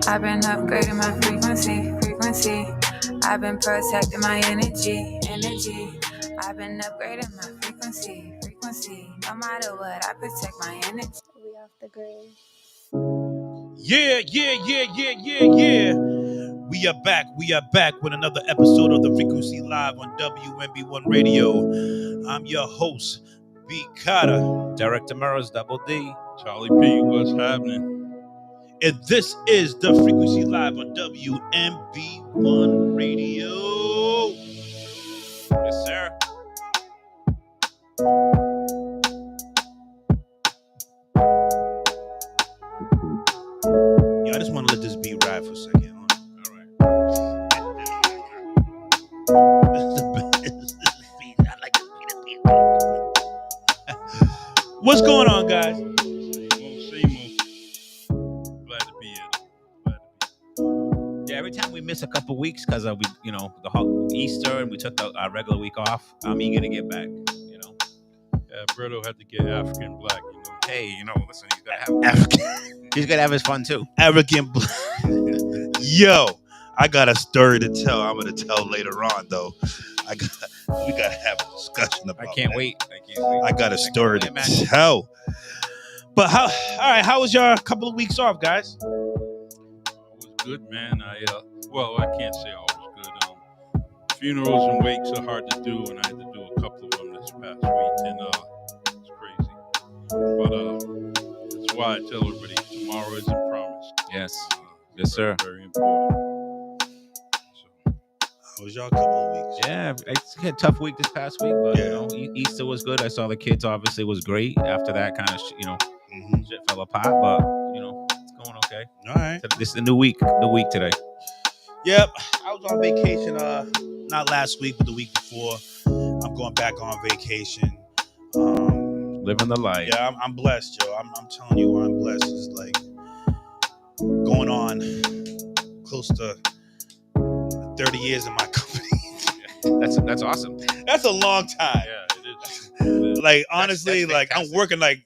I've been upgrading my frequency. I've been protecting my energy. I've been upgrading my frequency. No matter what, I protect my energy. We off the grid. Yeah. We are back with another episode of the Frequency Live on WMB1 Radio. I'm your host, B. Carter. Director Murrow's Double D. Charlie P, what's happening? And this is the Frequency Live on WMB1 Radio. Yes, sir. Yeah, I just want to let this beat ride for a second. All right. This is the best. I like this beat. What's going on, guys? Same old. Glad to be here. Yeah, every time we miss a couple weeks because of the Easter and we took our regular week off, I'm eager to get back. Yeah, Berto had to get African black. Hey, listen, he's gotta have African. He's gonna have his fun too. African black. Yo, I got a story to tell. I'm gonna tell later on though. We gotta have a discussion about. I can't wait. I got a story to tell. But all right, how was your couple of weeks off, guys? It was good, man. I can't say I was good. Funerals and wakes are hard to do, and I had to do a couple of them this past week, and it's crazy. But that's why I tell everybody tomorrow isn't promised. Yes, yes, sir. Very important. How was y'all couple of weeks? Yeah, I had a tough week this past week, but Yeah. Easter was good. I saw the kids. Obviously, it was great. After that, kind of shit fell apart, but it's going okay. All right. This is the new week. The week today. Yep. I was on vacation. Not last week, but the week before. I'm going back on vacation. Living the life. Yeah, I'm blessed, yo. I'm telling you, I'm blessed. It's like going on close to 30 years in my company. That's awesome. That's a long time. Yeah, it is. Like honestly, that's I'm working I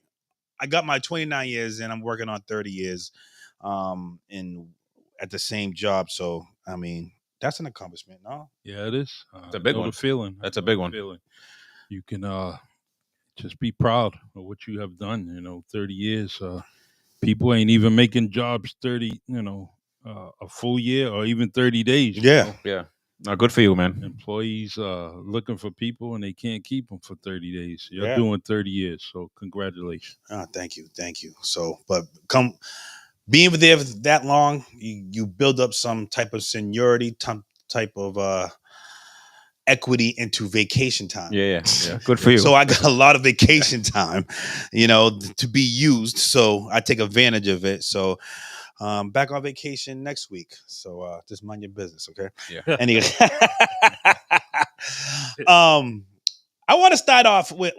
got my 29 years and I'm working on 30 years at the same job. So I mean, that's an accomplishment, no? Yeah, it is. It's a big one. The feeling. That's a big one. Feeling. You can just be proud of what you have done. 30 years. People ain't even making jobs 30. A full year or even 30 days. Yeah. Yeah. No, good for you, man. Employees looking for people and they can't keep them for 30 days. You're Yeah. doing 30 years, so congratulations. Thank you. So, but being there that long, you build up some type of seniority, type of equity into vacation time. Yeah. Good for you. So I got a lot of vacation time, to be used. So I take advantage of it. So back on vacation next week. So just mind your business, okay? Yeah. Anyway, I want to start off with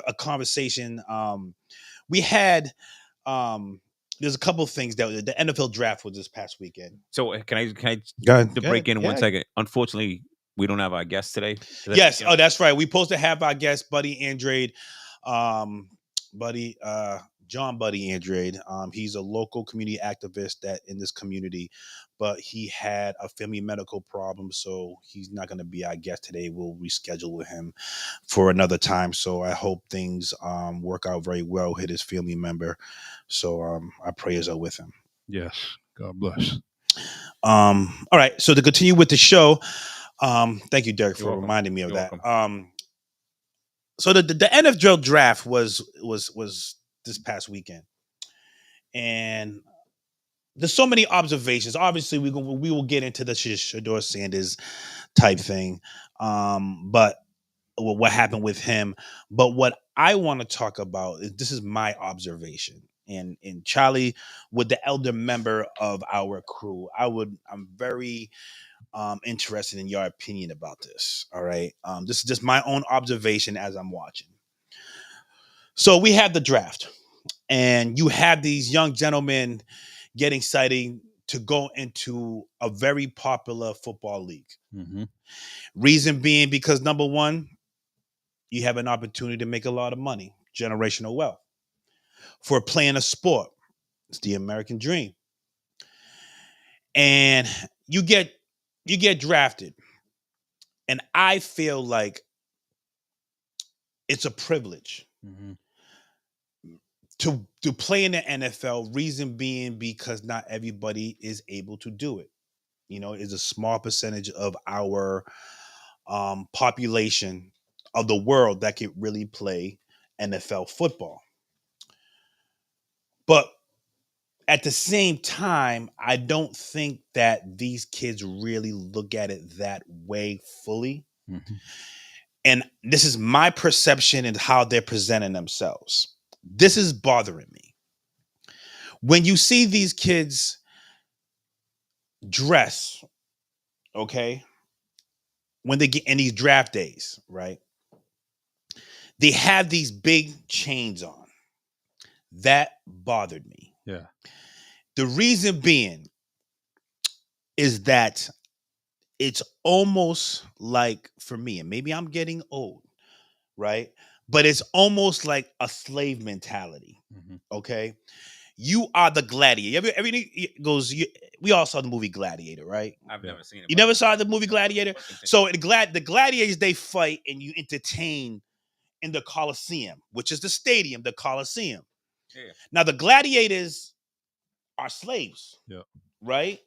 a conversation. We had there's a couple of things that the NFL draft was this past weekend. So can I break in 1 second? Unfortunately, we don't have our guest today. Yes. Oh, that's right. We supposed to have our guest, Buddy Andrade, John Buddy Andrade. He's a local community activist that in this community, but he had a family medical problem, so he's not going to be our guest today. We'll reschedule with him for another time. So I hope things work out very well with his family member. So our prayers are with him. Yes. God bless. All right. So to continue with the show. Thank you, Derek, for reminding me of that. Welcome. So the NFL draft was this past weekend, and there's so many observations. Obviously, we will get into the Shedeur Sanders type thing, but what happened with him. But what I want to talk about is this is my observation, and Charlie, with the elder member of our crew, I'm very interested in your opinion about this. All right. This is just my own observation as I'm watching. So we have the draft, and you have these young gentlemen getting excited to go into a very popular football league. Mm-hmm. Reason being because number one, you have an opportunity to make a lot of money, generational wealth for playing a sport. It's the American dream. and you get drafted, and I feel like it's a privilege to play in the NFL. Reason being because not everybody is able to do it. You know, it's a small percentage of our population of the world that can really play NFL football. But at the same time, I don't think that these kids really look at it that way fully. And this is my perception and how they're presenting themselves. This is bothering me. When you see these kids dress, okay, when they get in these draft days, right? They have these big chains on. That bothered me. Yeah. The reason being is that it's almost like, for me, and maybe I'm getting old, right? But it's almost like a slave mentality. Okay. You are the gladiator. Everything goes. We all saw the movie Gladiator, right? I've never seen it. You never saw the movie Gladiator? So the gladiators, they fight and you entertain in the Coliseum, which is the stadium, the Coliseum. Yeah. Now the gladiators are slaves, Yeah. right?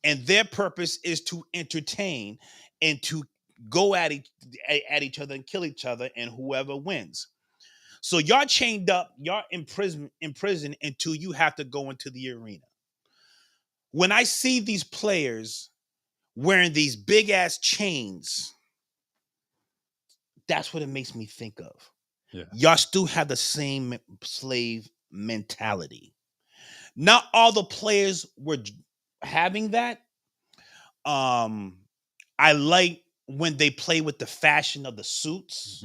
And their purpose is to entertain and to go at each other and kill each other, and whoever wins. So y'all chained up, y'all in prison until you have to go into the arena. When I see these players wearing these big ass chains, that's what it makes me think of. Yeah. Y'all still have the same slave mentality. Not all the players were having that. I like when they play with the fashion of the suits.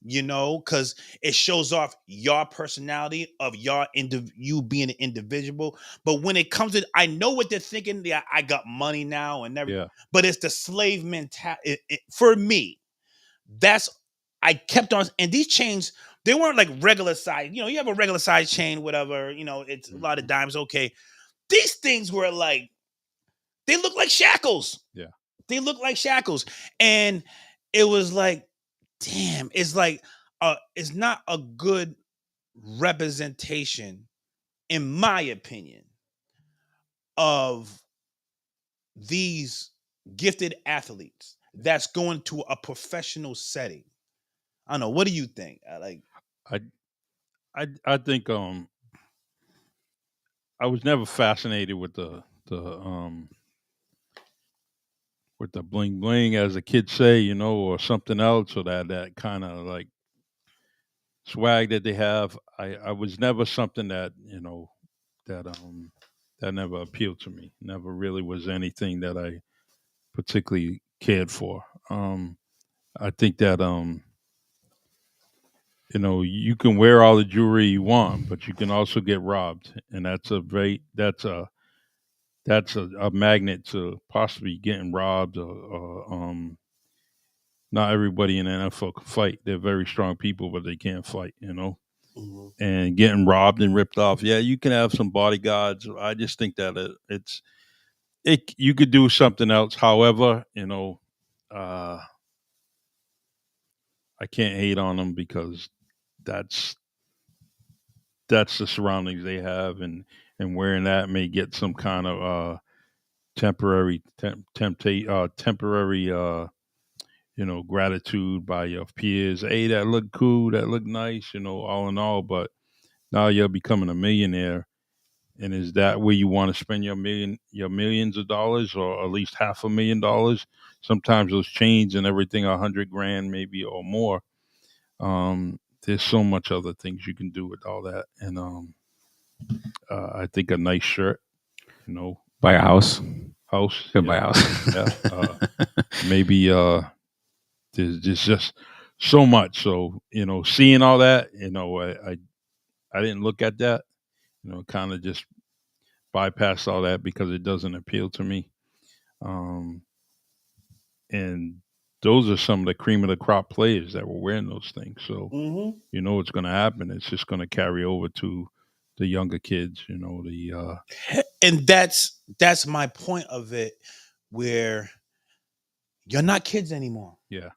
You know, because it shows off your personality of you being an individual. But when it comes to, I know what they're thinking. Yeah, I got money now and everything. Yeah. But it's the slave mentality. For me, I kept on, and these chains, they weren't like regular size. You know, you have a regular size chain, whatever. You know, it's a lot of dimes. Okay, these things were like, they look like shackles. Yeah, they look like shackles, and it was like, damn, it's not a good representation, in my opinion, of these gifted athletes that's going to a professional setting. I don't know. What do you think? I think I was never fascinated with the bling bling, as the kids say, you know, or something else, or that kind of like swag that they have. I was never something that, you know, that never appealed to me. Never really was anything that I particularly cared for. I think that you know, you can wear all the jewelry you want, but you can also get robbed, and that's a magnet to possibly getting robbed, or not everybody in the NFL can fight. They're very strong people, but they can't fight, you know. Mm-hmm. And getting robbed and ripped off. Yeah, you can have some bodyguards. I just think that you could do something else. However, you know, I can't hate on them because that's the surroundings they have, and wearing that may get some kind of temporary temporary you know, gratitude by your peers. Hey, that look cool, that look nice, you know, all in all. But now you're becoming a millionaire, and is that where you want to spend your millions of dollars, or at least $500,000? Sometimes those chains and everything, $100,000 maybe or more. There's so much other things you can do with all that, and I think a nice shirt, you know, buy a house. Buy a house. Yeah. Maybe there's just so much. So, you know, seeing all that, you know, I didn't look at that, you know, kind of just bypass all that because it doesn't appeal to me. And those are some of the cream of the crop players that were wearing those things. So, Mm-hmm. you know what's going to happen. It's just going to carry over to the younger kids. You know, the And that's my point of it, where you're not kids anymore. yeah,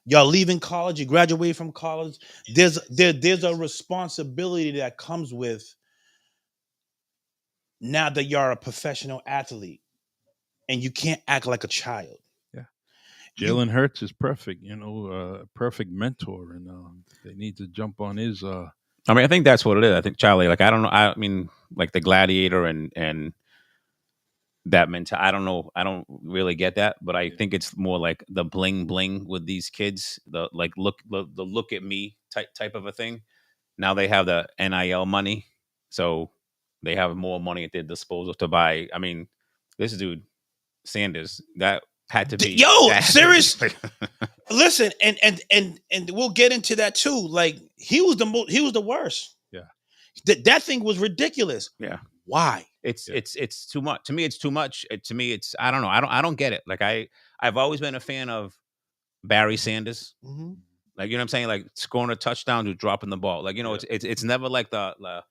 Y'all leaving college, you graduate from college. There's a responsibility that comes with, now that you're a professional athlete, and you can't act like a child. yeah. You Jalen Hurts is perfect. You know, perfect mentor, and they need to jump on his. I mean, I think that's what it is. I think Charlie, like, I don't know. I mean, like the gladiator and that mental. I don't know. I don't really get that, but I think it's more like the bling bling with these kids. The like the look at me type of a thing. Now they have the NIL money, so they have more money at their disposal to buy. I mean, this dude Sanders, that had to be yo, that had to be serious. Listen, and we'll get into that too. Like, he was the worst. Yeah. That thing was ridiculous. Yeah. Why? It's too much. To me, it's too much. To me, it's I don't know. I don't get it. Like I've always been a fan of Barry Sanders. Mm-hmm. Like, you know what I'm saying? Like scoring a touchdown to dropping the ball. Like, you know, it's never like the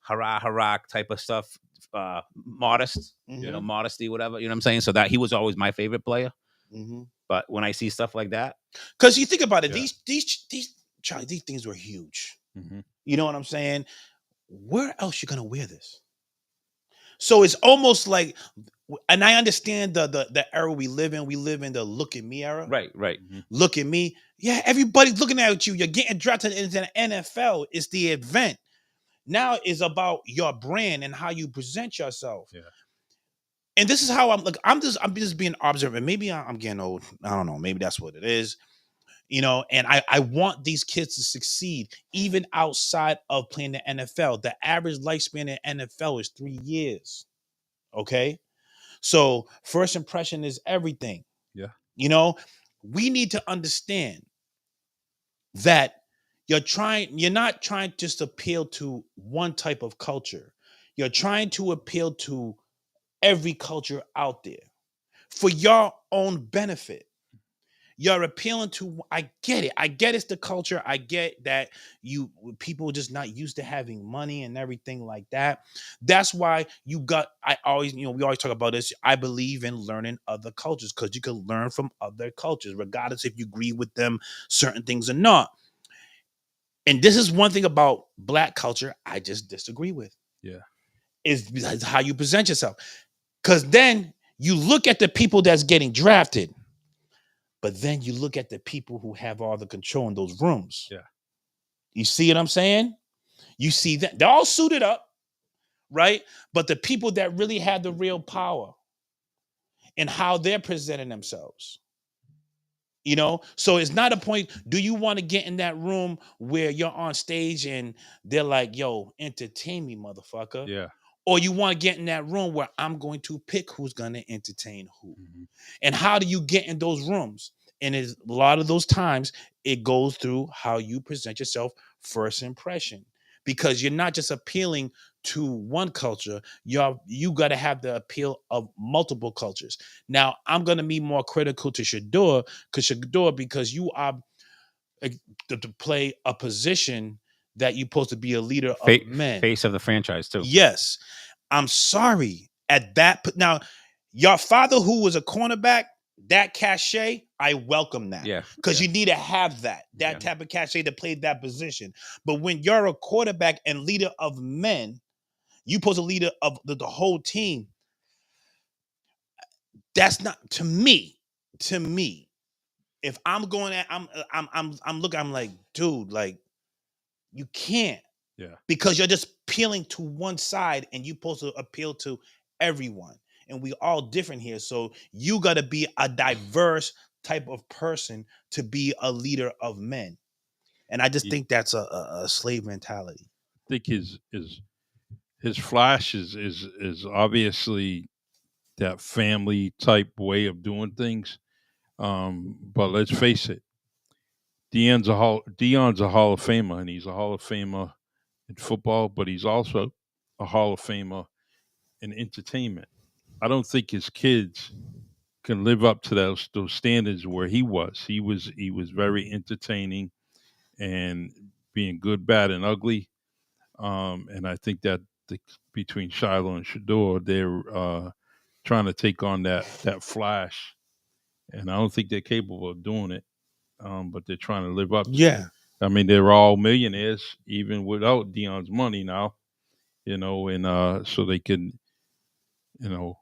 hurrah type of stuff. Modest, you know, modesty, whatever. You know what I'm saying? So that he was always my favorite player. Mm-hmm. But when I see stuff like that, because you think about it, Yeah. these Charlie, these things were huge. Mm-hmm. You know what I'm saying? Where else you gonna wear this? So it's almost like, and I understand the era we live in. We live in the look at me era. right. Mm-hmm. Look at me. Yeah, everybody's looking at you. You're getting drafted into the NFL. It's the event. Now it's about your brand and how you present yourself. Yeah. And this is how I'm just being observant. Maybe I'm getting old. I don't know. Maybe that's what it is. You know, and I want these kids to succeed even outside of playing the NFL. The average lifespan in NFL is 3 years. Okay. So first impression is everything. Yeah. You know, we need to understand that you're not trying just to appeal to one type of culture. You're trying to appeal to every culture out there for your own benefit. You're appealing to, I get it. I get it's the culture. I get that people are just not used to having money and everything like that. That's why we always talk about this. I believe in learning other cultures, because you can learn from other cultures, regardless if you agree with them, certain things or not. And this is one thing about Black culture I just disagree with. Yeah. Is how you present yourself. Because then you look at the people that's getting drafted, but then you look at the people who have all the control in those rooms. Yeah. You see what I'm saying? You see that they're all suited up, right? But the people that really have the real power and how they're presenting themselves. You know, so it's not a point. Do you want to get in that room where you're on stage and they're like, yo, entertain me, motherfucker? Yeah. Or you want to get in that room where I'm going to pick who's going to entertain who? Mm-hmm. And how do you get in those rooms? And a lot of those times it goes through how you present yourself, first impression, because you're not just appealing to one culture. You got to have the appeal of multiple cultures. Now, I'm going to be more critical to Shador because you are to play a position that you're supposed to be a leader of men. Face of the franchise too. Yes. I'm sorry. Now, your father who was a cornerback, that cachet, I welcome that. Yeah. Because you need to have that type of cachet to play that position. But when you're a quarterback and leader of men, you're supposed to leader of the whole team. That's not, to me, if I'm going at, I'm looking, I'm like, dude, like, you can't. Yeah. Because you're just appealing to one side and you're supposed to appeal to everyone. And we all different here. So you got to be a diverse type of person to be a leader of men. And I just think that's a slave mentality. I think his flash is obviously that family type way of doing things. But let's face it, Deion's a Hall of Famer, and he's a Hall of Famer in football, but he's also a Hall of Famer in entertainment. I don't think his kids can live up to those standards where he was. He was very entertaining and being good, bad, and ugly. And I think that between Shiloh and Shador, they're trying to take on that flash, and I don't think they're capable of doing it. But they're trying to live up to Yeah. it. I mean, they're all millionaires, even without Dion's money now. And so they can, you know,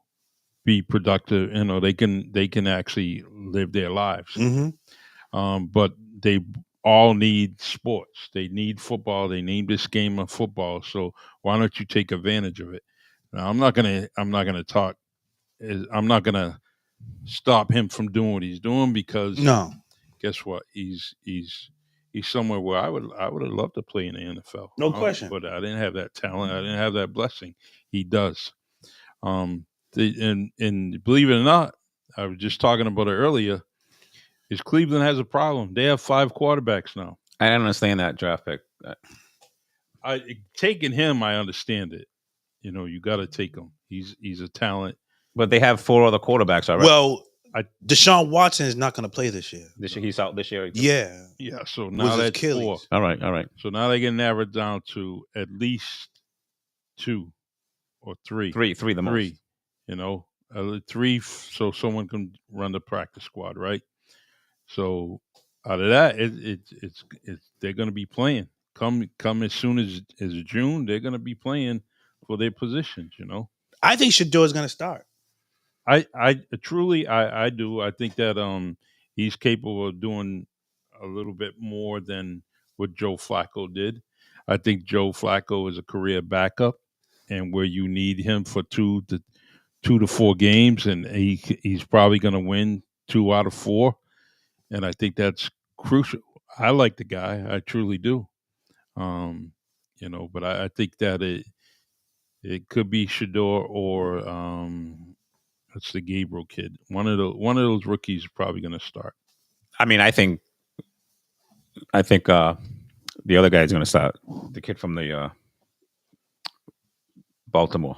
be productive. They can actually live their lives. Mm-hmm. But they all need sports. They need football. They need this game of football. So why don't you take advantage of it? Now, I'm not gonna talk. I'm not gonna stop him from doing what he's doing, because No. guess what? He's somewhere where I would have loved to play in the NFL. No question. But I didn't have that talent. I didn't have that blessing. He does. And believe it or not, I was just talking about it earlier. Is Cleveland has a problem. They have 5 quarterbacks now. I don't understand that draft pick. Taking him, I understand it. You got to take him. He's a talent. But they have 4 other quarterbacks already. Well, Deshaun Watson is not going to play this year. He's out this year. Yeah. Yeah. So With now his that's Achilles. 4. All right. So now they get narrowed down to at least 2 or 3. Three the most. 3. 3, so someone can run the practice squad, right? So out of that, it's they're going to be playing. Come as soon as June, they're going to be playing for their positions. I think Shador is going to start. I truly I do. I think that he's capable of doing a little bit more than what Joe Flacco did. I think Joe Flacco is a career backup, and where you need him for 2 to 4 games, and he's probably going to win 2 out of 4, and I think that's crucial. I like the guy, I truly do. But I think that it could be Shador or that's the Gabriel kid. One of those rookies is probably going to start. I mean, I think the other guy is going to start. The kid from the Baltimore.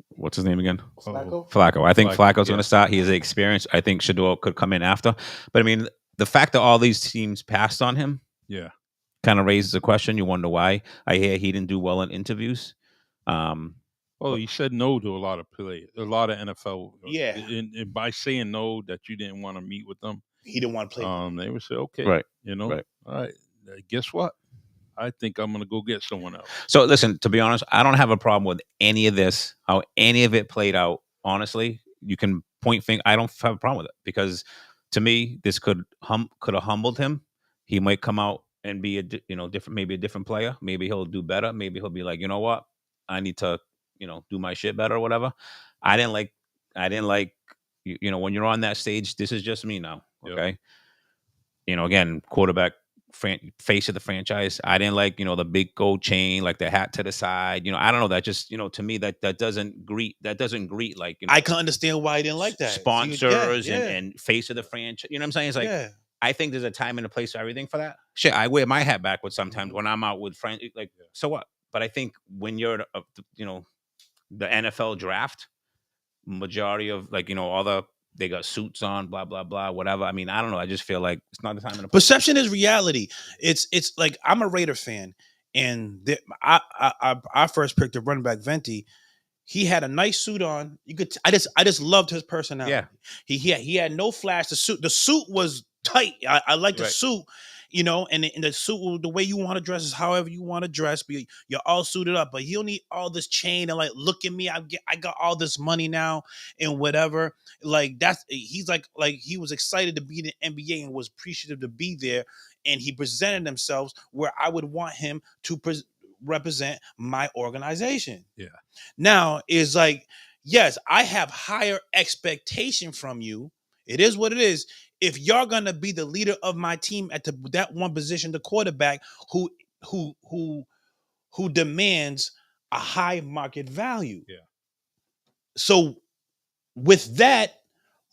What's his name again? Flacco. I think Flacco's going to start. He has the experience. I think Shador could come in after. But I mean, the fact that all these teams passed on him, kind of raises a question. You wonder why. I hear he didn't do well in interviews. He said no to a lot of NFL. Yeah. And by saying no, that you didn't want to meet with them. He didn't want to play. They would say, okay, right. All right. Guess what? I think I'm going to go get someone else. So listen, to be honest, I don't have a problem with any of this, how any of it played out. Honestly, you can point finger. I don't have a problem with it, because to me, this could have humbled him. He might come out and be different, maybe a different player. Maybe he'll do better. Maybe he'll be like, you know what, I need to, do my shit better or whatever. I didn't like, when you're on that stage, this is just me now. Okay. Yep. Again, quarterback, face of the franchise. I didn't like, the big gold chain, like the hat to the side. I don't know. That just, to me, that doesn't greet like, I can understand why I didn't like that. Sponsors and face of the franchise. You know what I'm saying? It's like, I think there's a time and a place for everything for that. Shit, I wear my hat backwards sometimes when I'm out with friends. Like, so what? But I think when you're, the NFL draft, majority of they got suits on, blah blah blah, whatever. I mean, I don't know. I just feel like it's not the time and the place. Perception is reality. It's like, I'm a Raider fan, and I first picked a running back, Venti. He had a nice suit on. I just loved his personality. Yeah. He had no flash. The suit was tight. I like the suit, and the suit, the way you want to dress is however you want to dress, but you're all suited up. But he'll need all this chain and like, look at me, I got all this money now and whatever. Like, he's like he was excited to be in the NBA and was appreciative to be there, and he presented himself where I would want him to represent my organization. Yeah. Now is like, yes, I have higher expectation from you. It is what it is. If you're gonna be the leader of my team at that one position, the quarterback, who demands a high market value. Yeah. So with that,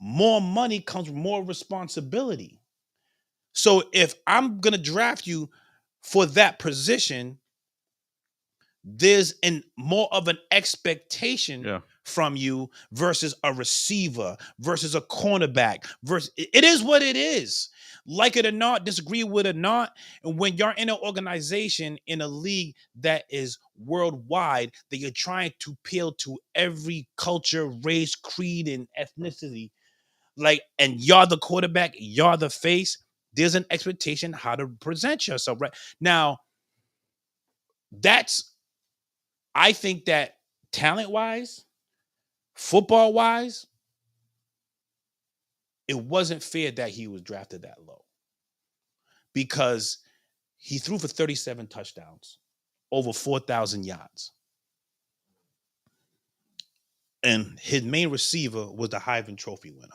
more money comes more responsibility. So if I'm gonna draft you for that position, there's more of an expectation from you versus a receiver versus a cornerback versus it is what it is. Like it or not, disagree with it or not. And when you're in an organization in a league that is worldwide, that you're trying to appeal to every culture, race, creed, and ethnicity, like, and you're the quarterback, you're the face, there's an expectation how to present yourself. Right now, that's I think that talent wise, football wise, it wasn't fair that he was drafted that low because he threw for 37 touchdowns, over 4,000 yards. And his main receiver was the Heisman Trophy winner.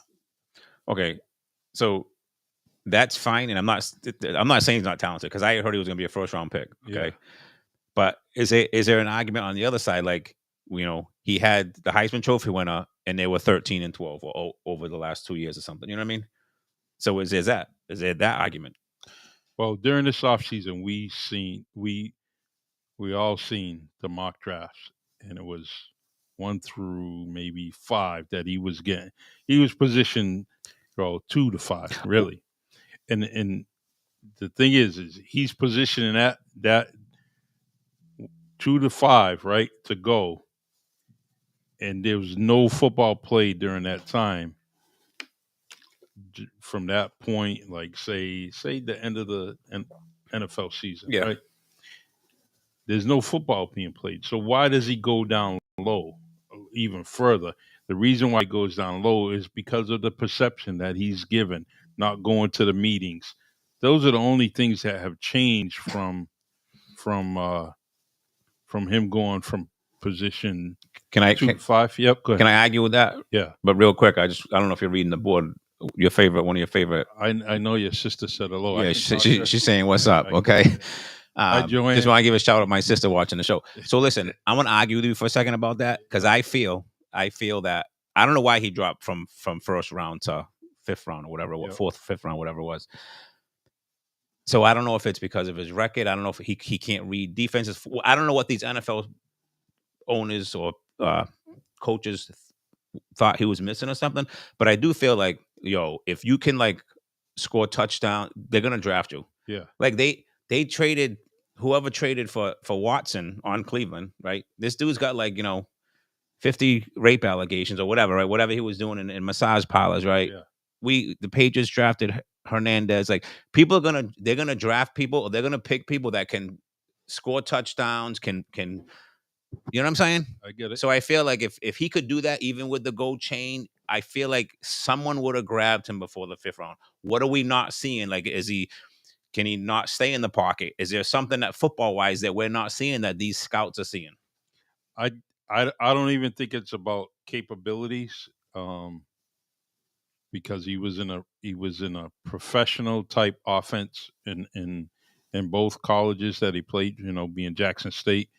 Okay, so that's fine, and I'm not saying he's not talented because I heard he was going to be a first round pick. Okay, Yeah. but is there an argument on the other side? Like, he had the Heisman Trophy winner, and they were 13 and 12 over the last 2 years or something. You know what I mean? So is there that argument? Well, during this offseason, we all seen the mock drafts, and it was 1 through maybe 5 that he was getting. He was positioned, 2 to 5, really. And the thing is he's positioning that 2 to 5, right, to go, and there was no football played during that time. From that point, like say the end of the NFL season, Yeah. right? There's no football being played. So why does he go down low even further? The reason why he goes down low is because of the perception that he's given, not going to the meetings. Those are the only things that have changed from him going from position Can I 2 to 5. Yep, go ahead. can I argue with that? Yeah, But real quick, I don't know if you're reading the board. One of your favorite. I know your sister said hello. Yeah, she's saying what's up. Okay. Hi, Joanne. Just want to give a shout out to my sister watching the show. So listen, I want to argue with you for a second about that because I feel that I don't know why he dropped from first round to fifth round or whatever, Yep. fourth, fifth round, whatever it was. So I don't know if it's because of his record. I don't know if he can't read defenses. I don't know what these NFL owners or coaches thought he was missing or something. But I do feel like, if you can like score touchdown, they're gonna draft you. Yeah. Like they traded whoever traded for Watson on Cleveland, right? This dude's got 50 rape allegations or whatever, right? Whatever he was doing in massage parlors, right? Yeah. The Patriots drafted Hernandez. Like they're gonna draft people, or they're gonna pick people that can score touchdowns, can you know what I'm saying? I get it. So I feel like if he could do that, even with the gold chain, I feel like someone would have grabbed him before the fifth round. What are we not seeing? Like, can he not stay in the pocket? Is there something that football wise that we're not seeing that these scouts are seeing? I don't even think it's about capabilities, because he was in a professional type offense in both colleges that he played. Being Jackson State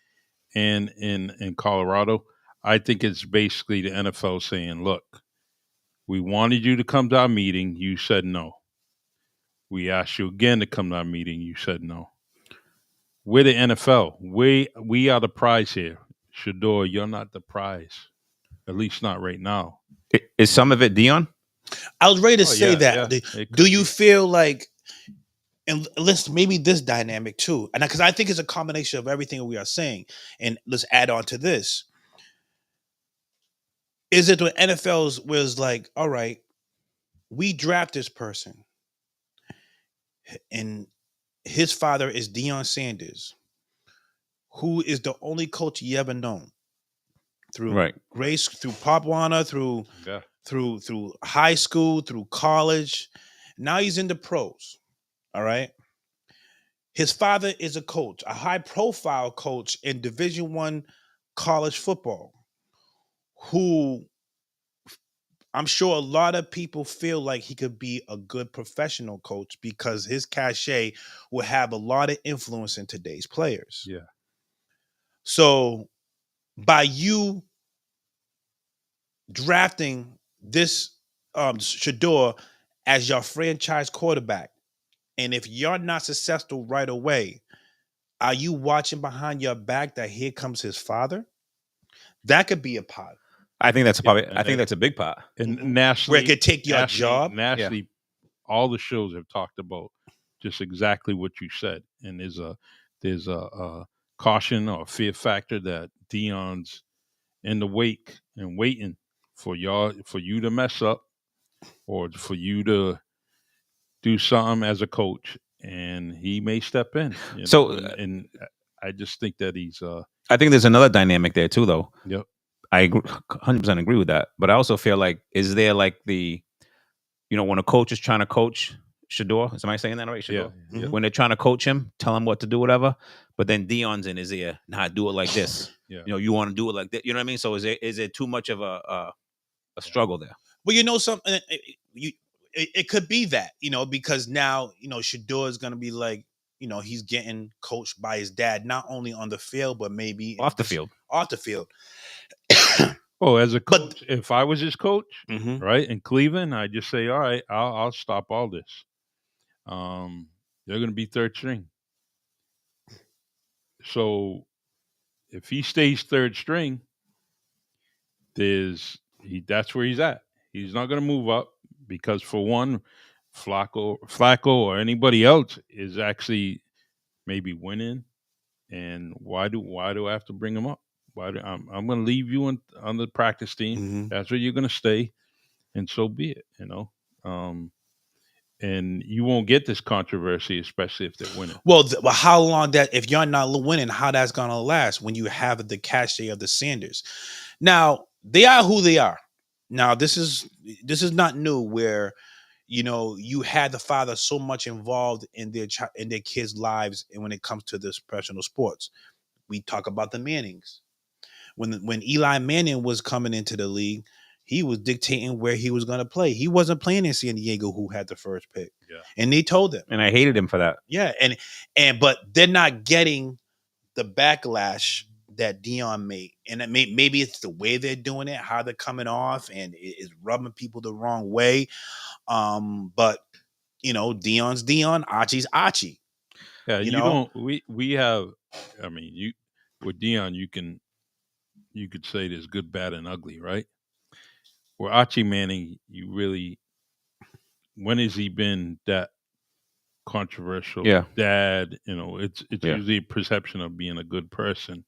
and in Colorado. I think it's basically the NFL saying, "Look, we wanted you to come to our meeting. You said no. We asked you again to come to our meeting. You said no. We're the NFL. We are the prize here. Shador, you're not the prize. At least not right now." Is some of it Dion? I was ready to say that. Yeah. Do you feel like, and let's maybe this dynamic too, and because I think it's a combination of everything we are saying, and let's add on to this. Is it the NFL's was like, all right, we draft this person, and his father is Deion Sanders, who is the only coach you ever known through Grace, through Pop Warner, through high school, through college. Now he's in the pros. All right. His father is a coach, a high-profile coach in Division I college football, who I'm sure a lot of people feel like he could be a good professional coach because his cachet will have a lot of influence in today's players. Yeah. So by you drafting this Shador as your franchise quarterback, and if you're not successful right away, are you watching behind your back that here comes his father? That could be a part. I think that's probably. and I think that's a big part. and Mhm. nationally, Where it could take your job. Nationally, all the shows have talked about just exactly what you said, and there's a caution or fear factor that Dion's in the wake and waiting for you to mess up or for you to do something as a coach, and he may step in. So, and I just think that he's I think there's another dynamic there too, though. yep. I 100% agree with that. But I also feel like, is there like when a coach is trying to coach Shador, am I saying that right? Shador? Yeah, yeah. When they're trying to coach him, tell him what to do, whatever. But then Dion's in his ear, nah, do it like this. Yeah. You want to do it like that. You know what I mean? So is there too much of a struggle there? Well, something. It could be that, because now, Shador is going to be like, he's getting coached by his dad, not only on the field, but maybe Off the field. Off the field. Oh, as a coach, if I was his coach, Mhm. right, in Cleveland, I'd just say, all right, I'll stop all this. They're going to be third string. So if he stays third string, that's where he's at. He's not going to move up because, for one, Flacco or anybody else is actually maybe winning. And why do I have to bring him up? I'm going to leave you on the practice team. Mhm. That's where you're going to stay, and so be it. And you won't get this controversy, especially if they're winning. Well, how long if you're not winning, how that's gonna last when you have the cachet of the Sanders? Now they are who they are. Now this is not new. Where you had the father so much involved in their kids' lives, and when it comes to this professional sports, we talk about the Mannings. When Eli Manning was coming into the league, he was dictating where he was going to play. He wasn't playing in San Diego, who had the first pick. Yeah. And they told him. And I hated him for that. Yeah, but they're not getting the backlash that Dion made. And maybe it's the way they're doing it, how they're coming off, and it's rubbing people the wrong way. But Dion's Dion, Archie's Archie. Yeah, you don't. We have. I mean, with Dion, you could say there's good, bad, and ugly, right? Where Archie Manning, when has he been that controversial dad? It's usually a perception of being a good person,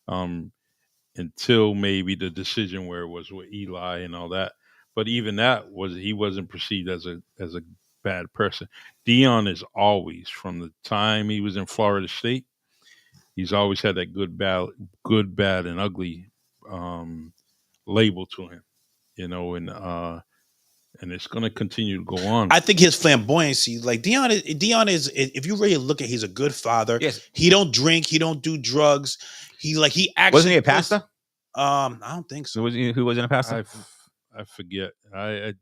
until maybe the decision where it was with Eli and all that. But even that he wasn't perceived as a bad person. Dion is always, from the time he was in Florida State, he's always had that good, bad, and ugly label to him, and it's going to continue to go on. I think his flamboyancy, like Dion is, if you really look at, he's a good father. Yes. He don't drink. He don't do drugs. He actually wasn't he a pastor? I don't think so. Who wasn't a pastor? I forget. I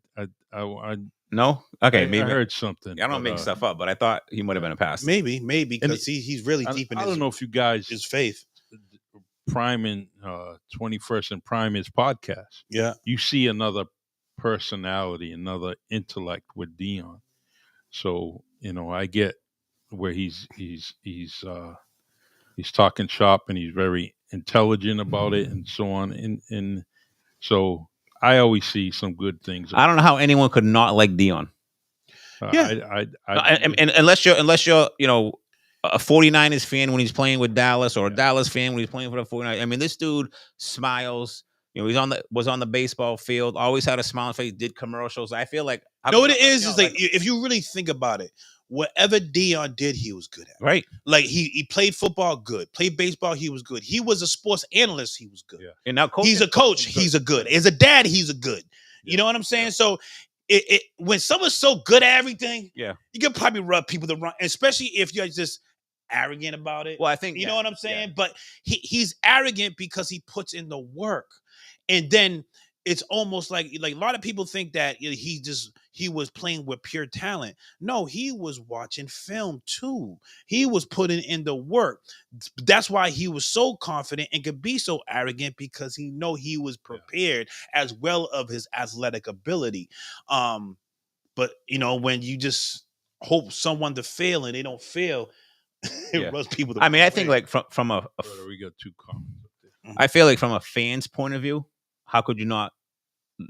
No. Okay, maybe I heard something. I don't make stuff up, but I thought he might have been a pastor. Maybe because he's really deep in I don't know if you guys his faith. Prime in 21st and Prime is podcast. Yeah, you see another personality, another intellect with Dion. So I get where he's talking shop and he's very intelligent about it and so on. And so I always see some good things. I don't know how anyone could not like Dion. Yeah, and unless you're a 49ers fan when he's playing with Dallas, or a Dallas fan when he's playing for the 49ers. I mean, this dude smiles. Was on the baseball field, always had a smile on his face, did commercials. I feel like what it is like if you really think about it, whatever Dion did, he was good at. Right. Like he played football good, played baseball, he was good. He was a sports analyst, he was good. Yeah. And now he's a coach, he's a good. As a dad, he's a good. You know what I'm saying? So when someone's so good at everything, you can probably rub people the wrong, especially if you're just arrogant about it. Well, I think you know what I'm saying? Yeah. But he's arrogant because he puts in the work. And then it's almost like a lot of people think that he was playing with pure talent. No, he was watching film too. He was putting in the work. That's why he was so confident and could be so arrogant, because he was prepared as well of his athletic ability. But when you just hope someone to fail and they don't fail, it rubs people. I think like from a we got two comments up there. I feel like from a fan's point of view, how could you not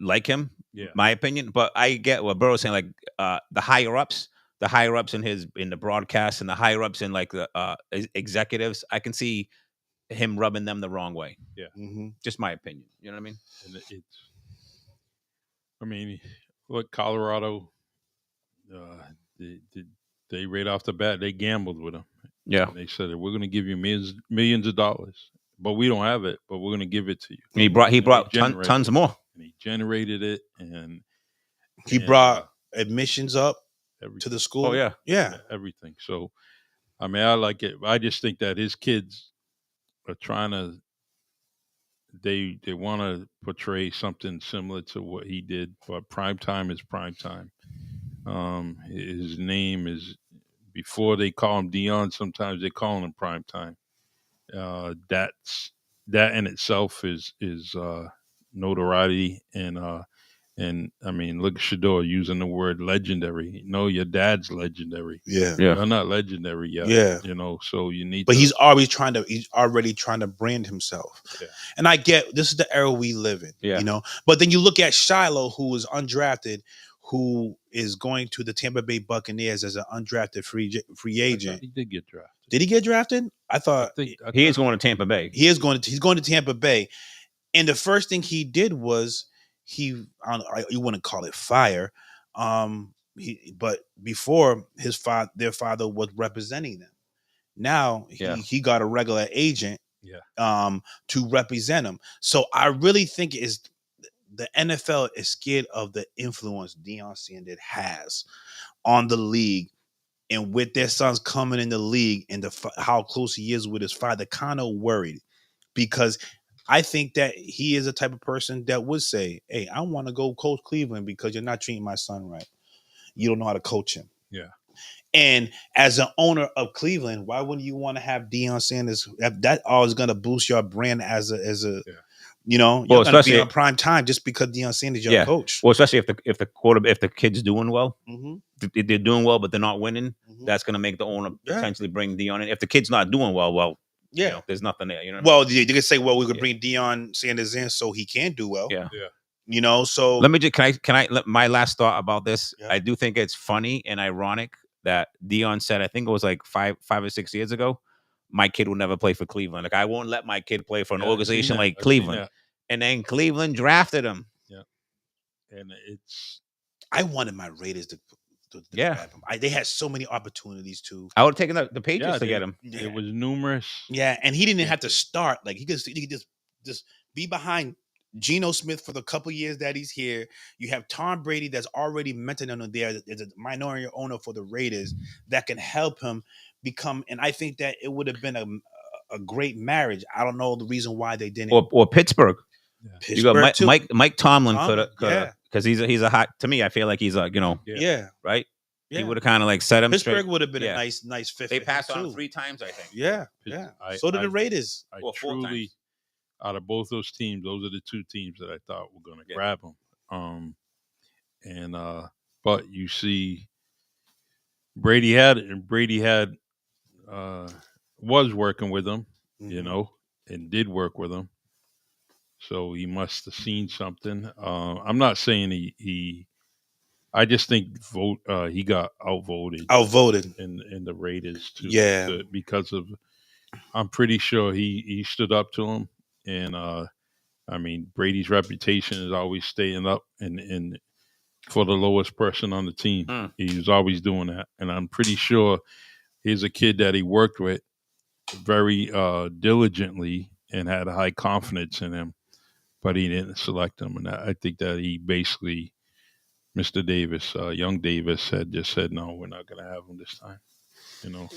like him? Yeah. My opinion. But I get what Burrow's saying. Like the higher ups in the broadcast and the higher ups in like the executives, I can see him rubbing them the wrong way. Yeah. Just my opinion. You know what I mean? And I mean, look, Colorado, they right off the bat, they gambled with him. Yeah. And they said, we're going to give you millions of dollars, but we don't have it, but we're going to give it to you. And he brought tons more. And he generated it, and he brought admissions up everything. to the school. Oh yeah, yeah, everything. So, I mean, I like it. I just think that his kids are trying to. They want to portray something similar to what he did, but prime time is prime time. His name is, before they call him Dion, sometimes they call him prime time. That in itself is notoriety, and I mean, look at Shador using the word legendary. No, your dad's legendary. yeah. You're not legendary yet. Yeah. You know, so you need. But he's already trying to brand himself. Yeah. And I get, this is the era we live in. Yeah. You know. But then you look at Shiloh, who was undrafted, who is going to the Tampa Bay Buccaneers as an undrafted free agent. He did get drafted. Did he get drafted? I thought he is going to Tampa Bay. He's going to Tampa Bay. And the first thing he did was you wouldn't call it fire. But before their father was representing them. Now he got a regular agent to represent him. So I really think the NFL is scared of the influence Deion Sanders has on the league, and with their sons coming in the league and how close he is with his father, kind of worried, because I think that he is a type of person that would say, hey, I want to go coach Cleveland because you're not treating my son right. You don't know how to coach him. Yeah. And as an owner of Cleveland, why wouldn't you want to have Deion Sanders? That always going to boost your brand as a you know, you're going to be on prime time just because Deion Sanders is your coach. Well, especially if the kid's doing well, they're doing well, but they're not winning. That's going to make the owner potentially bring Deion in. If the kid's not doing well, you know, there's nothing there. You know. Well, you could say, well, we could bring Deion Sanders in so he can do well. Yeah. You know, so let me just can I my last thought about this. Yeah. I do think it's funny and ironic that Deion said, I think it was like 5 or 6 years ago, my kid will never play for Cleveland. Like, I won't let my kid play for an organization like Cleveland. And then Cleveland drafted him. Yeah. And I wanted my Raiders to grab him. They had so many opportunities to. I would have taken the Patriots to get him. It was numerous. Yeah, and he didn't have to start. Like, he could just be behind Geno Smith for the couple years that he's here. You have Tom Brady that's already mentored him there. There's a minority owner for the Raiders that can help him become. And I think that it would have been a great marriage. I don't know the reason why they didn't. Or Pittsburgh. Yeah. You got Mike Tomlin could because he's a hot. To me, I feel like he's a right. Yeah. He would have kind of like set him. Pittsburgh would have been a nice fit. They passed on 3 times, I think. Yeah. So did the Raiders. I truly. Out of both those teams, those are the 2 teams that I thought were going to grab him. But you see, Brady was working with him, you know, and did work with him. So he must have seen something. I'm not saying I just think he got outvoted in the Raiders too. Because of, I'm pretty sure he stood up to him. And I mean, Brady's reputation is always staying up and for the lowest person on the team. He was always doing that. And I'm pretty sure he's a kid that he worked with very diligently and had a high confidence in him, but he didn't select him. And I think that he basically, Mr. Davis, young Davis, had just said, no, we're not going to have him this time, you know.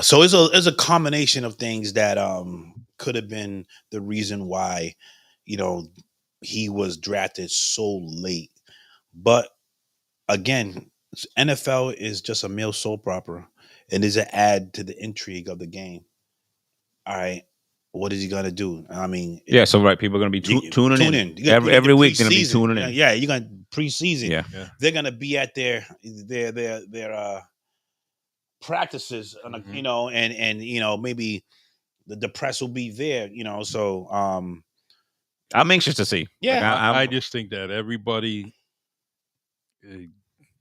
So it's a combination of things that could have been the reason why, you know, he was drafted so late. But again, NFL is just a male soap opera, and is an add to the intrigue of the game. All right, what is he gonna do? I mean, so right, people are gonna be tuning in. Every week. Gonna be tuning in. Yeah, you're gonna preseason. Yeah, they're gonna be at their practices, you know, and you know, maybe the press will be there, you know. So I'm anxious to see. Yeah. I just think that everybody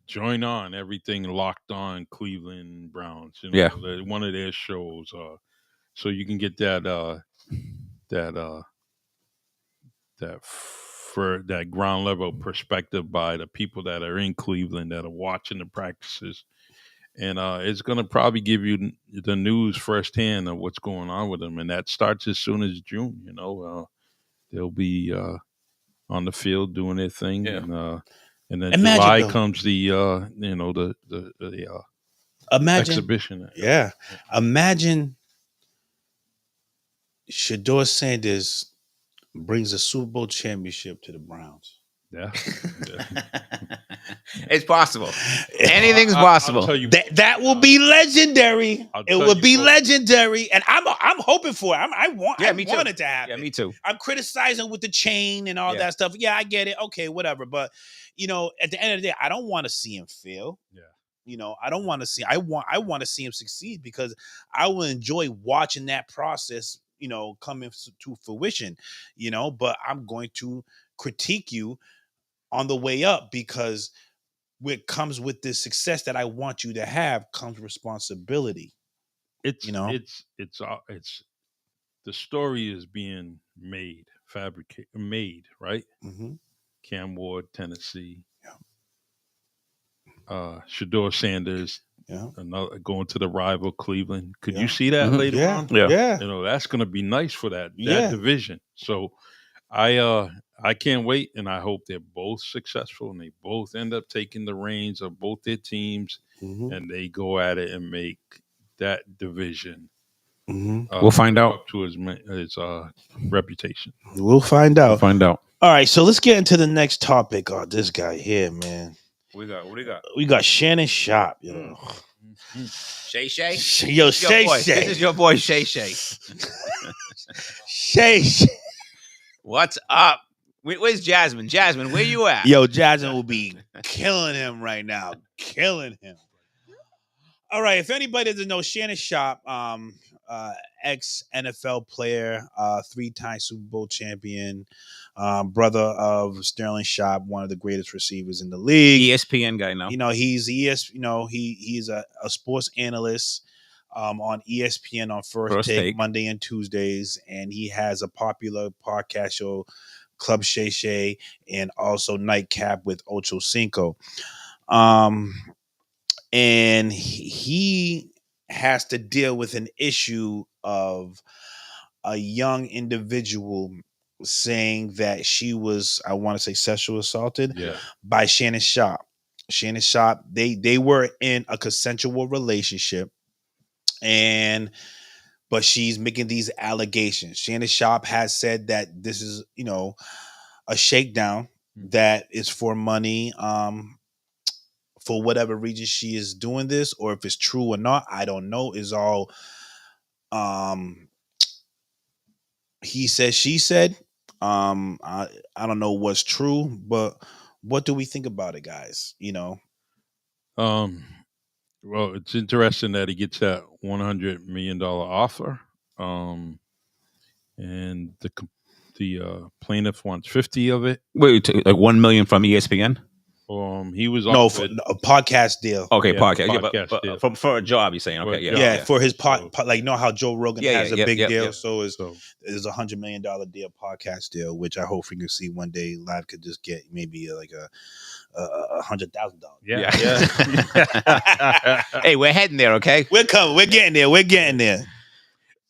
join on everything locked on Cleveland Browns. Yeah. One of their shows, so you can get that for that ground level perspective by the people that are in Cleveland that are watching the practices, and it's going to probably give you the news firsthand of what's going on with them, and that starts as soon as June. They'll be on the field doing their thing, Yeah. and then Imagine, July though. comes the Imagine. exhibition. Yeah. Imagine Shador Sanders brings a Super Bowl championship to the Browns. Yeah. It's possible. Anything's possible. I'll tell you, That will be legendary. I'll It tell will you be what. legendary, and I'm hoping for it. I want it to happen. Yeah, me too. I'm criticizing with the chain and all that stuff. Yeah, I get it. Okay, whatever. But at the end of the day, I don't want to see him fail. Yeah. I don't want to see. I want to see him succeed because I will enjoy watching that process. Coming to fruition. But I'm going to critique you on the way up because what comes with this success that I want you to have comes responsibility. It's the story is being made, right? Mm-hmm. Cam Ward, Tennessee. Shador Sanders, another going to the rival Cleveland. Could you see that later on? Yeah. That's going to be nice for that division. So I can't wait, and I hope they're both successful and they both end up taking the reins of both their teams, and they go at it and make that division. We'll find out up to his reputation. We'll find out. All right, so let's get into the next topic. Oh, this guy here, man. What do we got? We got Shannon Sharpe. Shay Shay. Yo, Shay Shay. This is your boy Shay Shay. Shay Shay. What's up? Where's Jasmine? Jasmine, where you at? Yo, Jasmine will be killing him right now. Killing him. All right, if anybody doesn't know, Shannon Sharpe, ex-NFL player, 3-time Super Bowl champion, brother of Sterling Sharpe, one of the greatest receivers in the league. ESPN guy now. He's he's a sports analyst on ESPN on First Take Monday and Tuesdays, and he has a popular podcast show, Club Shay Shay, and also Nightcap with Ocho Cinco. And he has to deal with an issue of a young individual saying that she was, I want to say, sexual assaulted by Shannon Sharpe. Shannon Sharpe, they were in a consensual relationship, but she's making these allegations. Shannon Sharpe has said that this is, a shakedown that is for money. For whatever reason she is doing this, or if it's true or not, I don't know. Is all he said, she said. I don't know what's true, but what do we think about it, guys? Well, it's interesting that he gets that $100 million offer, and the plaintiff wants 50 of it. Wait, like 1 million from ESPN? He was offered a podcast deal. Okay, podcast. Podcast deal. For a job, you're saying? Okay, for his like how Joe Rogan has a big deal. Yeah. So it's a $100 million deal, podcast deal, which I hope we can see one day. Live could just get maybe like $100,000. Yeah. Hey, we're heading there. Okay, we're coming. We're getting there.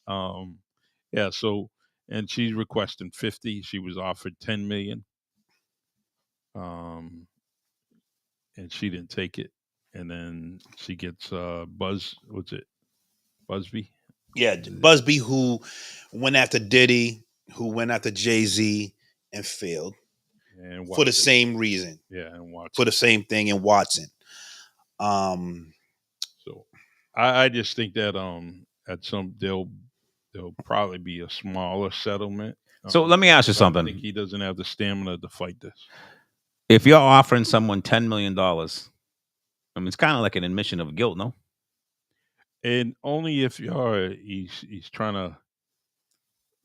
Yeah. So, and she's requesting 50. She was offered 10 million. And she didn't take it, and then she gets Busby. Yeah, Busby, who went after Diddy, who went after Jay-Z, and failed, and for the same reason. Yeah, and Watson. For the same thing in Watson. So, I just think that at some there'll probably be a smaller settlement. So let me ask you something. I think he doesn't have the stamina to fight this. If you're offering someone $10 million, I mean, it's kind of like an admission of guilt, no? And only if he's trying to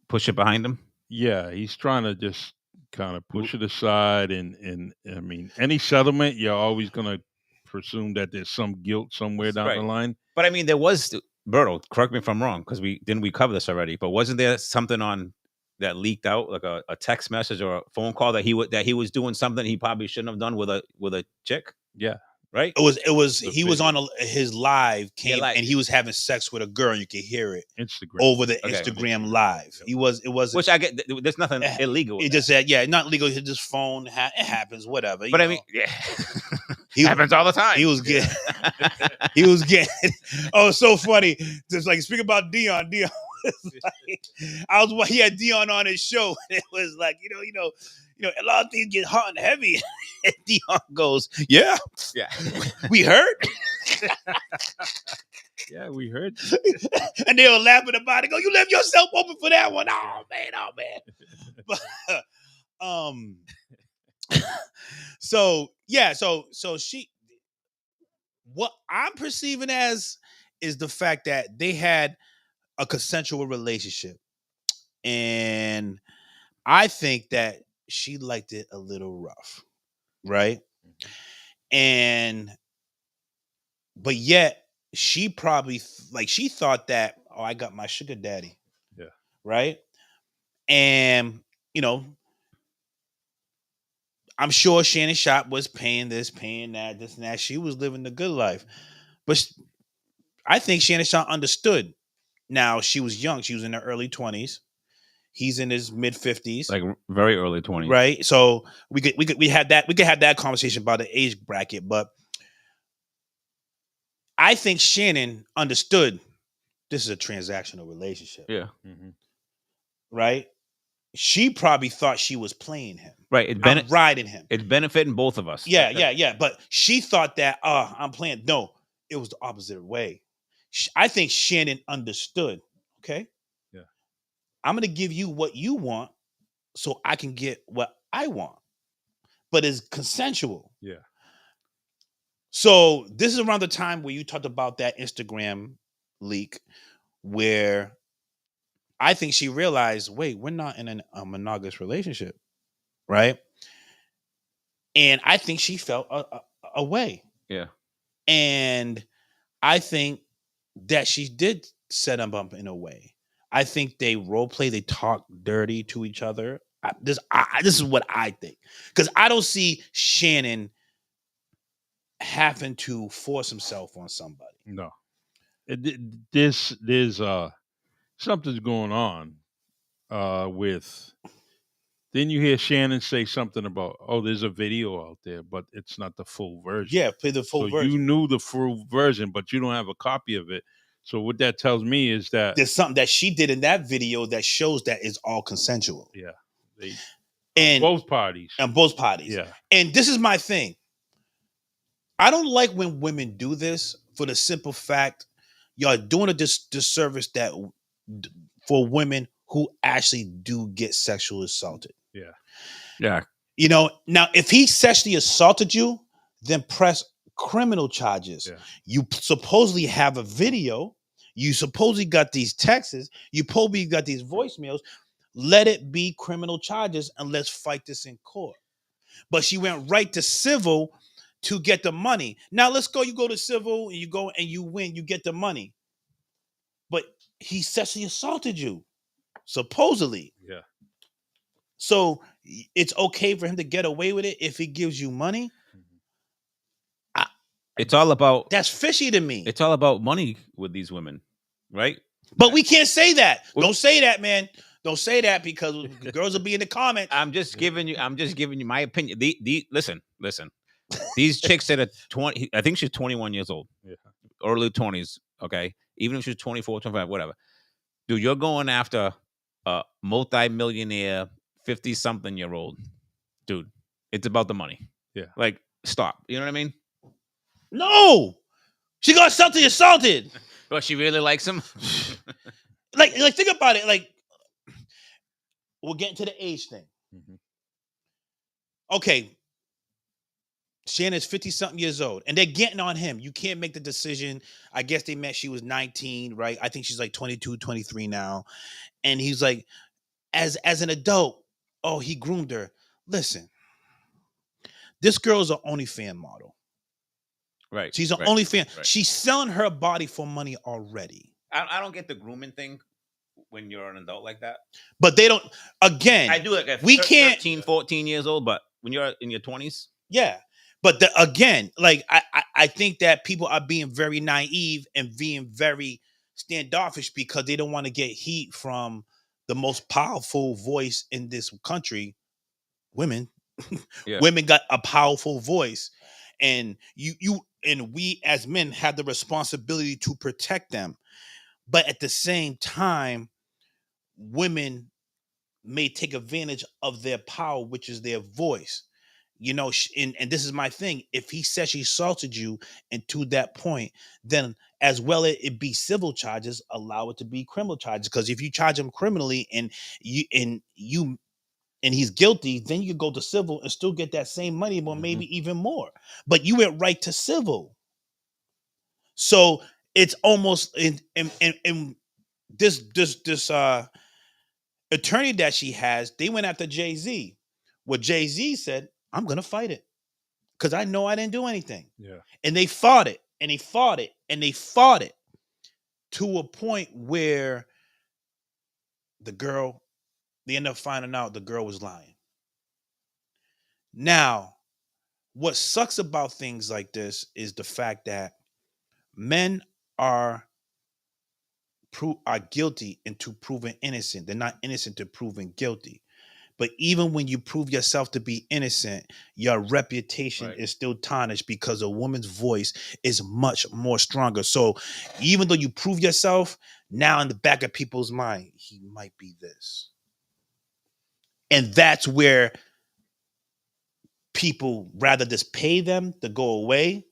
push it behind him. Yeah, he's trying to just kind of push it aside, and I mean, any settlement, you're always gonna presume that there's some guilt somewhere down the Right. line. But I mean, there was Berto. Correct me if I'm wrong, because we cover this already. But wasn't there something on that leaked out, like a text message or a phone call that he was doing something he probably shouldn't have done with a chick, Yeah, right? It was the he was on video, his live Yeah, came like and he was having sex with a girl and you could hear it Instagram. over the okay, On Instagram Instagram. live. Yep. It wasn't which I get. There's nothing it, illegal with it that. just said, yeah, not legal. His phone, it happens, whatever. But I mean, yeah, He- happens all the time. he was getting, he was getting. Oh, it's so funny. Just like speak about Dion. Dion was like, he had Dion on his show, and it was like, a lot of things get hot and heavy. And Dion goes, yeah, Yeah. we heard, Yeah, we heard. and they were laughing about it. Go, you left yourself open for that one. Oh man. But, um. So yeah, so she, what I'm perceiving as is the fact that they had a consensual relationship, and I think that she liked it a little rough, right? And but yet she probably she thought that, oh, I got my sugar daddy, Yeah. right? And you know, I'm sure Shannon Sharp was paying this, paying that, this and that. She was living the good life, but I think Shannon Sharp understood. Now she was young; she was in her early 20s. He's in his mid 50s, Like very early 20s. right? So we could have that conversation about the age bracket, but I think Shannon understood this is a transactional relationship, Yeah. Mm-hmm. right? She probably thought she was playing him, Right. I'm riding him. It's benefiting both of us. Yeah. But she thought that, I'm playing. No, it was the opposite way. I think Shannon understood. Okay, Yeah. I'm gonna give you what you want, so I can get what I want, but it's consensual. Yeah. So this is around the time where you talked about that Instagram leak, where I think she realized, wait, we're not in a monogamous relationship, right? And I think she felt a way. Yeah. And I think that she did set him up in a way. I think they role play, they talk dirty to each other. This is what I think, because I don't see Shannon having to force himself on somebody. No. There's something's going on with. Then you hear Shannon say something about, oh, there's a video out there, but it's not the full version. Yeah, play the full So version. you knew the full version, but you don't have a copy of it. So what that tells me is that There's something that she did in that video that shows that it's all consensual. yeah, they And both parties. on both parties. Yeah. And this is my thing. I don't like when women do this for the simple fact y'all doing a disservice that for women who actually do get sexually assaulted. Yeah. Yeah. Now if he sexually assaulted you, then press criminal charges. Yeah. You supposedly have a video. You supposedly got these texts. You probably got these voicemails. Let it be criminal charges and let's fight this in court. But she went right to civil to get the money. Now let's go. You go to civil and you go and you win. You get the money. But he sexually assaulted you, supposedly. Yeah. So it's okay for him to get away with it if he gives you money. It's all about That's fishy to me. it's all about money with these women, right? But we can't say that. Well- Don't say that, man. Don't say that because the girls will be in the comments. I'm just giving you my opinion. Listen. These chicks that are 20, I think she's 21 years old. Yeah. Early 20s, okay? Even if she's 24, 25, whatever. Dude, you're going after a multi-millionaire 50-something-year-old. Dude, it's about the money. Yeah. Like, stop. You know what I mean? No, she got sexually assaulted. But she really likes him. Like think about it. Like, we're getting to the age thing. Mhm. Okay, Shannon's 50-something years old, and they're getting on him. You can't make the decision. I guess they met, she was 19, right? I think she's like 22, 23 now. And he's like, as an adult, oh, he groomed her. Listen, this girl's an OnlyFans model. Right. She's an right, OnlyFans. right. She's selling her body for money already. I don't get the grooming thing when you're an adult like that. But they don't. Again, I do like at we can't. 13, 14 years old, but when you're in your 20s, Yeah. But again, like I think that people are being very naive and being very standoffish because they don't want to get heat from the most powerful voice in this country, women. yeah, Women got a powerful voice, and we as men have the responsibility to protect them. But at the same time, women may take advantage of their power, which is their voice. And this is my thing. If he sexually assaulted you, and to that point, then as well it be civil charges, allow it to be criminal charges. Because if you charge him criminally and he's guilty, then you could go to civil and still get that same money, or maybe even more. But you went right to civil. So it's almost in this attorney that she has, they went after Jay-Z. What Jay-Z said, I'm gonna fight it. Because I know I didn't do anything. Yeah. And they fought it, and they fought it, and they fought it to a point where they ended up finding out the girl was lying. Now, what sucks about things like this is the fact that men are guilty into proven innocent. They're not innocent to proven guilty. But even when you prove yourself to be innocent, your reputation is still tarnished because a woman's voice is much more stronger. So even though you prove yourself, now in the back of people's mind, he might be this. And that's where people rather just pay them to go away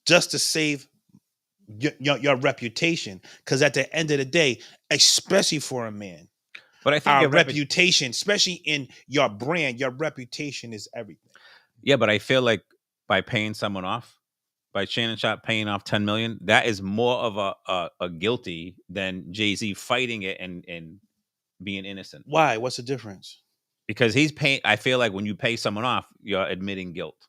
just to save your reputation. Because at the end of the day, especially for a man, but I think our your reputation, especially in your brand, your reputation is everything. Yeah, but I feel like by paying someone off, by Shannon Sharpe paying off $10 million, that is more of a guilty than Jay-Z fighting it and being innocent. Why? What's the difference? Because he's paying. I feel like when you pay someone off, you're admitting guilt.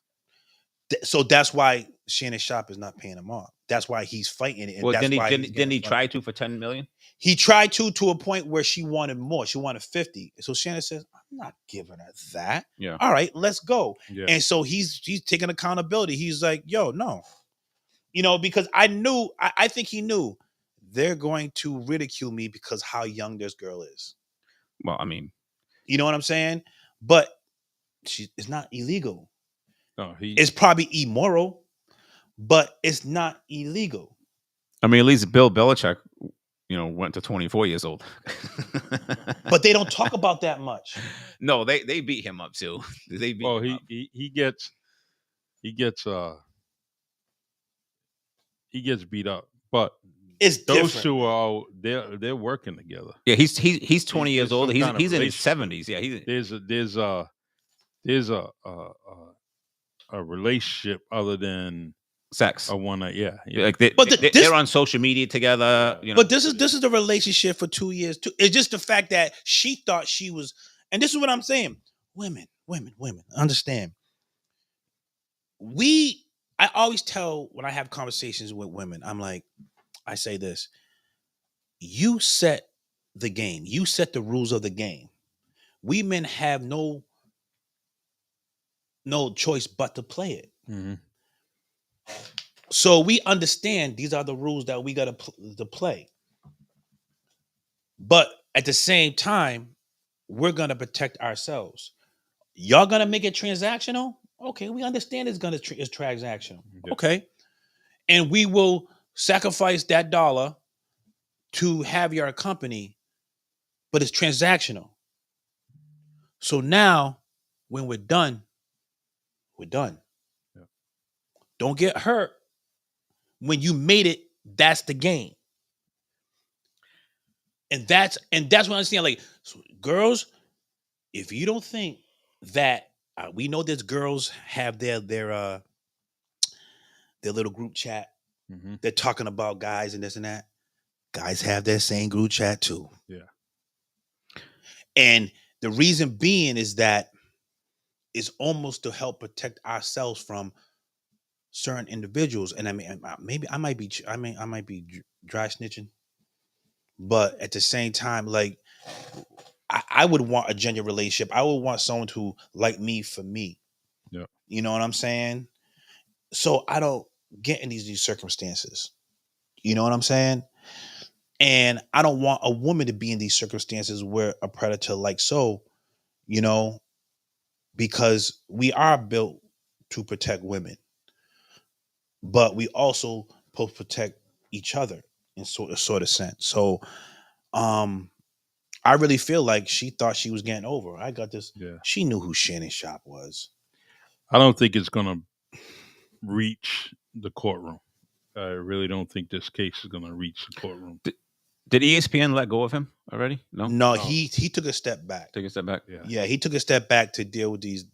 So that's why Shannon Sharpe is not paying him off. That's why he's fighting it. And Well, that's why didn't he try to for $10 million? He tried to a point where she wanted more. She wanted 50. So Shannon says, I'm not giving her that. Yeah. All right, let's go. Yeah. And so he's taking accountability. He's like, yo, no. Because I think he knew they're going to ridicule me because how young this girl is. Well, I mean, you know what I'm saying? But it's not illegal. No, it's probably immoral, but it's not illegal. I mean, at least Bill Belichick, went to 24 years old. But they don't talk about that much. No, they beat him up too. They beat him up. He gets beat up, but it's those different. two are they're working together. Yeah, he's 20 years old. He's in his 70s. Yeah, there's a relationship other than sex. A one night, yeah. Like they're on social media together. But this is the relationship for 2 years too. It's just the fact that she thought she was, and this is what I'm saying. Women, understand. I always tell when I have conversations with women, I say this: you set the game, you set the rules of the game. We men have no choice but to play it. Mm-hmm. So we understand these are the rules that we got to play. But at the same time, we're going to protect ourselves. Y'all going to make it transactional? Okay, we understand it's transactional. Yeah. Okay. And we will sacrifice that dollar to have your company, but it's transactional. So now when we're done, we're done. Yeah. Don't get hurt. When you made it, that's the game. And that's what I understand. Like, so girls, if you don't think that we know that girls have their little group chat, mm-hmm. They're talking about guys and this and that. Guys have their same group chat too. Yeah. And the reason being is that it's almost to help protect ourselves from certain individuals. And I mean, maybe I might be, I might be dry snitching, but at the same time, like I would want a genuine relationship. I would want someone to like me for me. Yeah. You know what I'm saying? So I don't get in these circumstances. You know what I'm saying? And I don't want a woman to be in these circumstances where a predator like so, you know, because we are built to protect women, but we also protect each other in sort of sense. So um I really feel like she thought she was getting over. I got this. Yeah. She knew who Shannon Sharp was. I don't think it's going to reach the courtroom. I really don't think this case is going to reach the courtroom. Did ESPN let go of him already? No. No, he took a step back. Take a step back. Yeah. Yeah, he took a step back to deal with these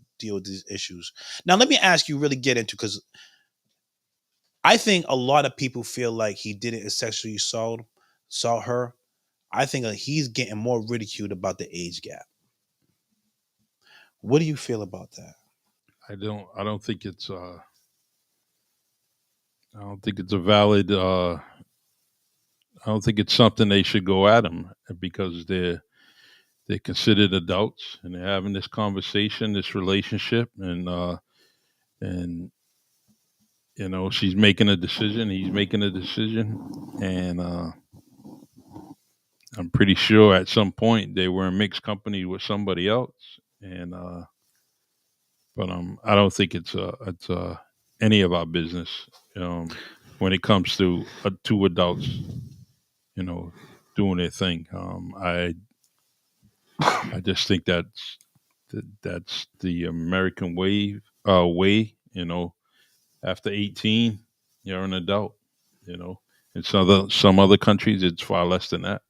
issues. Now, let me ask you, really get into, because I think a lot of people feel like he didn't sexually assault her. I think he's getting more ridiculed about the age gap. What do you feel about that? I don't think it's I don't think it's a valid I don't think it's something they should go at him, because they're considered adults and they're having this conversation, this relationship, and she's making a decision, he's making a decision, and I'm pretty sure at some point they were in mixed company with somebody else, and but I don't think it's any of our business when it comes to two adults, doing their thing. I just think that's the American way. After 18, you're an adult. In some other countries, it's far less than that.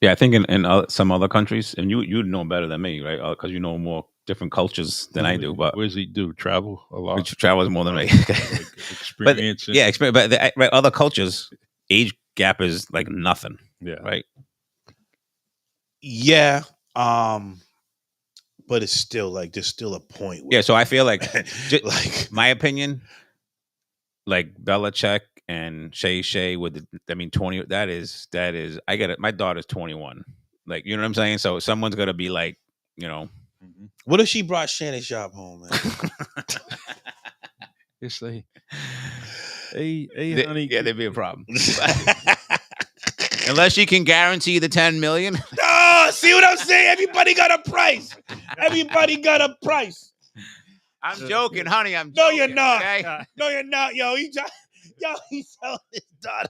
Yeah, I think in some other countries, and you know better than me, right? Because you know more different cultures than I do. But what does he do? Travel a lot. which travels more than me. But Experience. yeah, but other cultures, age gap is like nothing. Yeah. Right. Yeah, but it's still like there's still a point. Yeah, so I feel like, like my opinion, like Belichick and Shay with 20. That is I get it. My daughter's 21. Like, you know what I'm saying? So someone's gonna be like, Mm-hmm. what if she brought Shannon Sharp home, man? It's like, hey, honey. Yeah, there'd be a problem. Unless she can guarantee the 10 million. Oh, see what I'm saying? Everybody got a price. Everybody got a price. I'm joking, honey. I'm No, joking. you're not. Okay? No, you're not, yo. He's selling his daughter.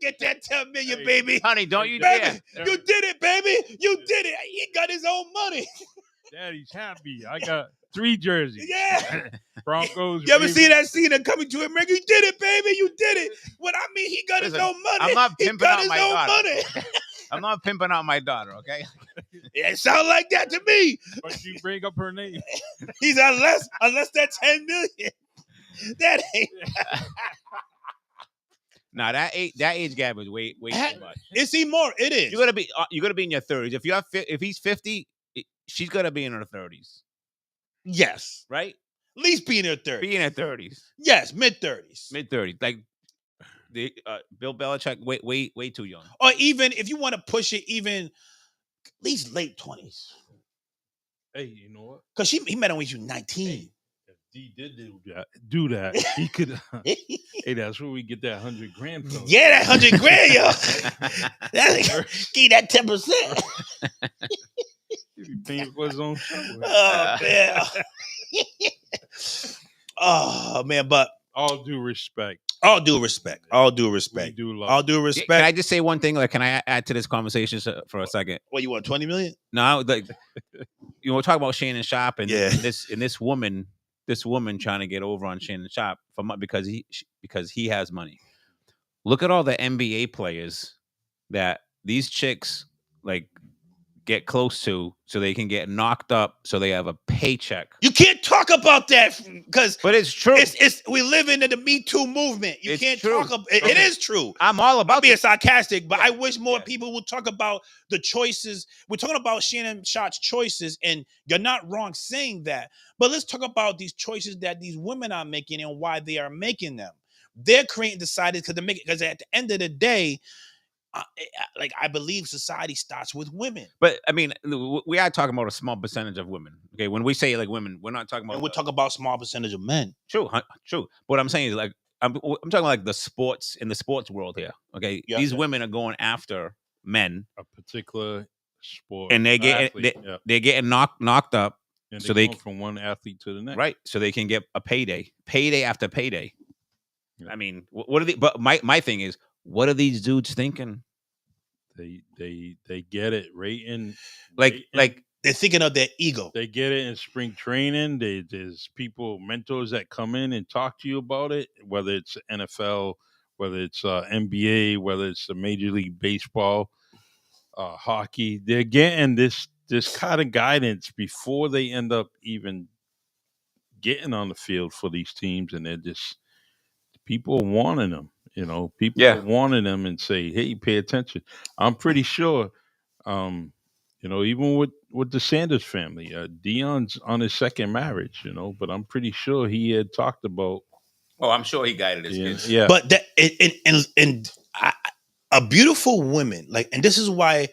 Get that 10 million, Hey, baby. Honey, don't you Baby, dare. you did it, baby. You did it. He got his own money. Daddy's happy. I got 3 jerseys. Yeah. Broncos. You ever Ravens. see that scene of Coming to America? You did it, baby. You did it. What I mean, he got his Listen, own money. I'm not He pimping got out his my own daughter. money. I'm not pimping out my daughter, okay? Yeah, it sounds like that to me. But you bring up her name. He's unless that's 10 million. That ain't. Nah, that age gap is way too much. Is he more? It is. You're gonna be in your 30s. If he's 50, she's gonna be in her 30s, Yes. right? At least be in her 30s. Be in her 30s, Yes, mid 30s. mid 30s. Like the Bill Belichick, way too young. Or even if you want to push it, even at least late 20s. Hey, you know what? Because he met him when he was 19. If D did do that, he could. Hey, that's where we get that $100,000 from. Yeah, that 100 grand, yo. Give that 10%. He be paying for his own show. Oh, man. Oh, man. But All due respect. all due respect. All due We respect. do love. All due Can respect. I just say one thing? Like, can I add to this conversation for a second? What, you want 20 million? No, like, we're talking about Shannon Sharp and, Yeah. this woman trying to get over on Shannon Sharp because he has money. Look at all the NBA players that these chicks like get close to so they can get knocked up so they have a paycheck. You can't talk about that because But it's true. It's we live in the Me Too movement. You It's can't true. talk about it. It Okay. is true. I'm all I'm about being this. sarcastic, but Yeah, I wish more yeah. people would talk about the choices. We're talking about Shannon Sharp's choices, and you're not wrong saying that. But let's talk about these choices that these women are making and why they are making them. They're creating decided because they make it because at the end of the day, like I believe society starts with women. But I mean, we are talking about a small percentage of women. Okay, when we say like women, we're not talking about. And we're talking about small percentage of men. True, true. What I'm saying is like I'm talking like the sports in the sports world here. Okay, Yeah. these women are going after men, A particular sport, and they're getting athlete, yeah. they're getting knocked up, And so they they go from one athlete to the next. right, so they can get a payday after payday. Yeah. I mean, what are they? But my thing is, what are these dudes thinking? They get it right in Like They're thinking of their ego. they get it in spring training. There's people, mentors that come in and talk to you about it, whether it's NFL, whether it's NBA, whether it's the Major League Baseball, hockey. They're getting this kind of guidance before they end up even getting on the field for these teams, and they're just people are warning them. People Yeah. are warning them and say, "Hey, pay attention." I'm pretty sure. Even with the Sanders family, Dion's on his second marriage, but I'm pretty sure he had talked about. oh, I'm sure he guided his Yeah, kids. yeah. But that and a beautiful woman, like, and this is why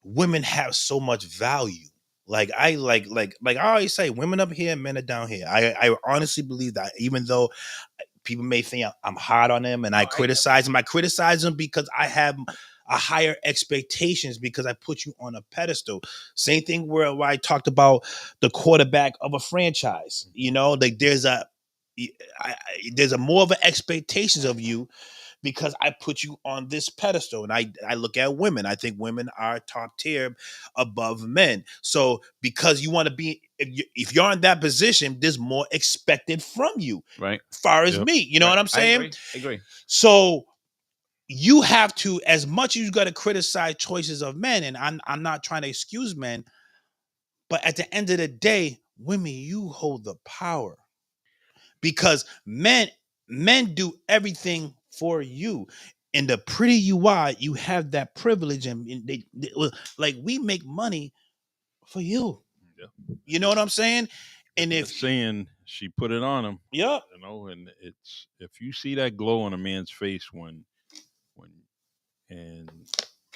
women have so much value. Like I like I always say, women up here, men are down here. I honestly believe that, even though people may think I'm hard on them and I criticize them. I criticize them because I have a higher expectations because I put you on a pedestal. Same thing where I talked about the quarterback of a franchise. Like there's a more of an expectations of you because I put you on this pedestal. And I look at women. I think women are top tier above men. So because you want to be, if you're in that position, there's more expected from you. Right. As far as Yep. me, you know Right. what I'm saying? I agree. So you have to, as much as you got to criticize choices of men, and I'm not trying to excuse men, but at the end of the day, women, you hold the power because men do everything for you. And the pretty you are, you have that privilege, and like we make money for you. Yeah. You know what I'm saying? And They're if saying she put it on him, yeah, and it's if you see that glow on a man's face when and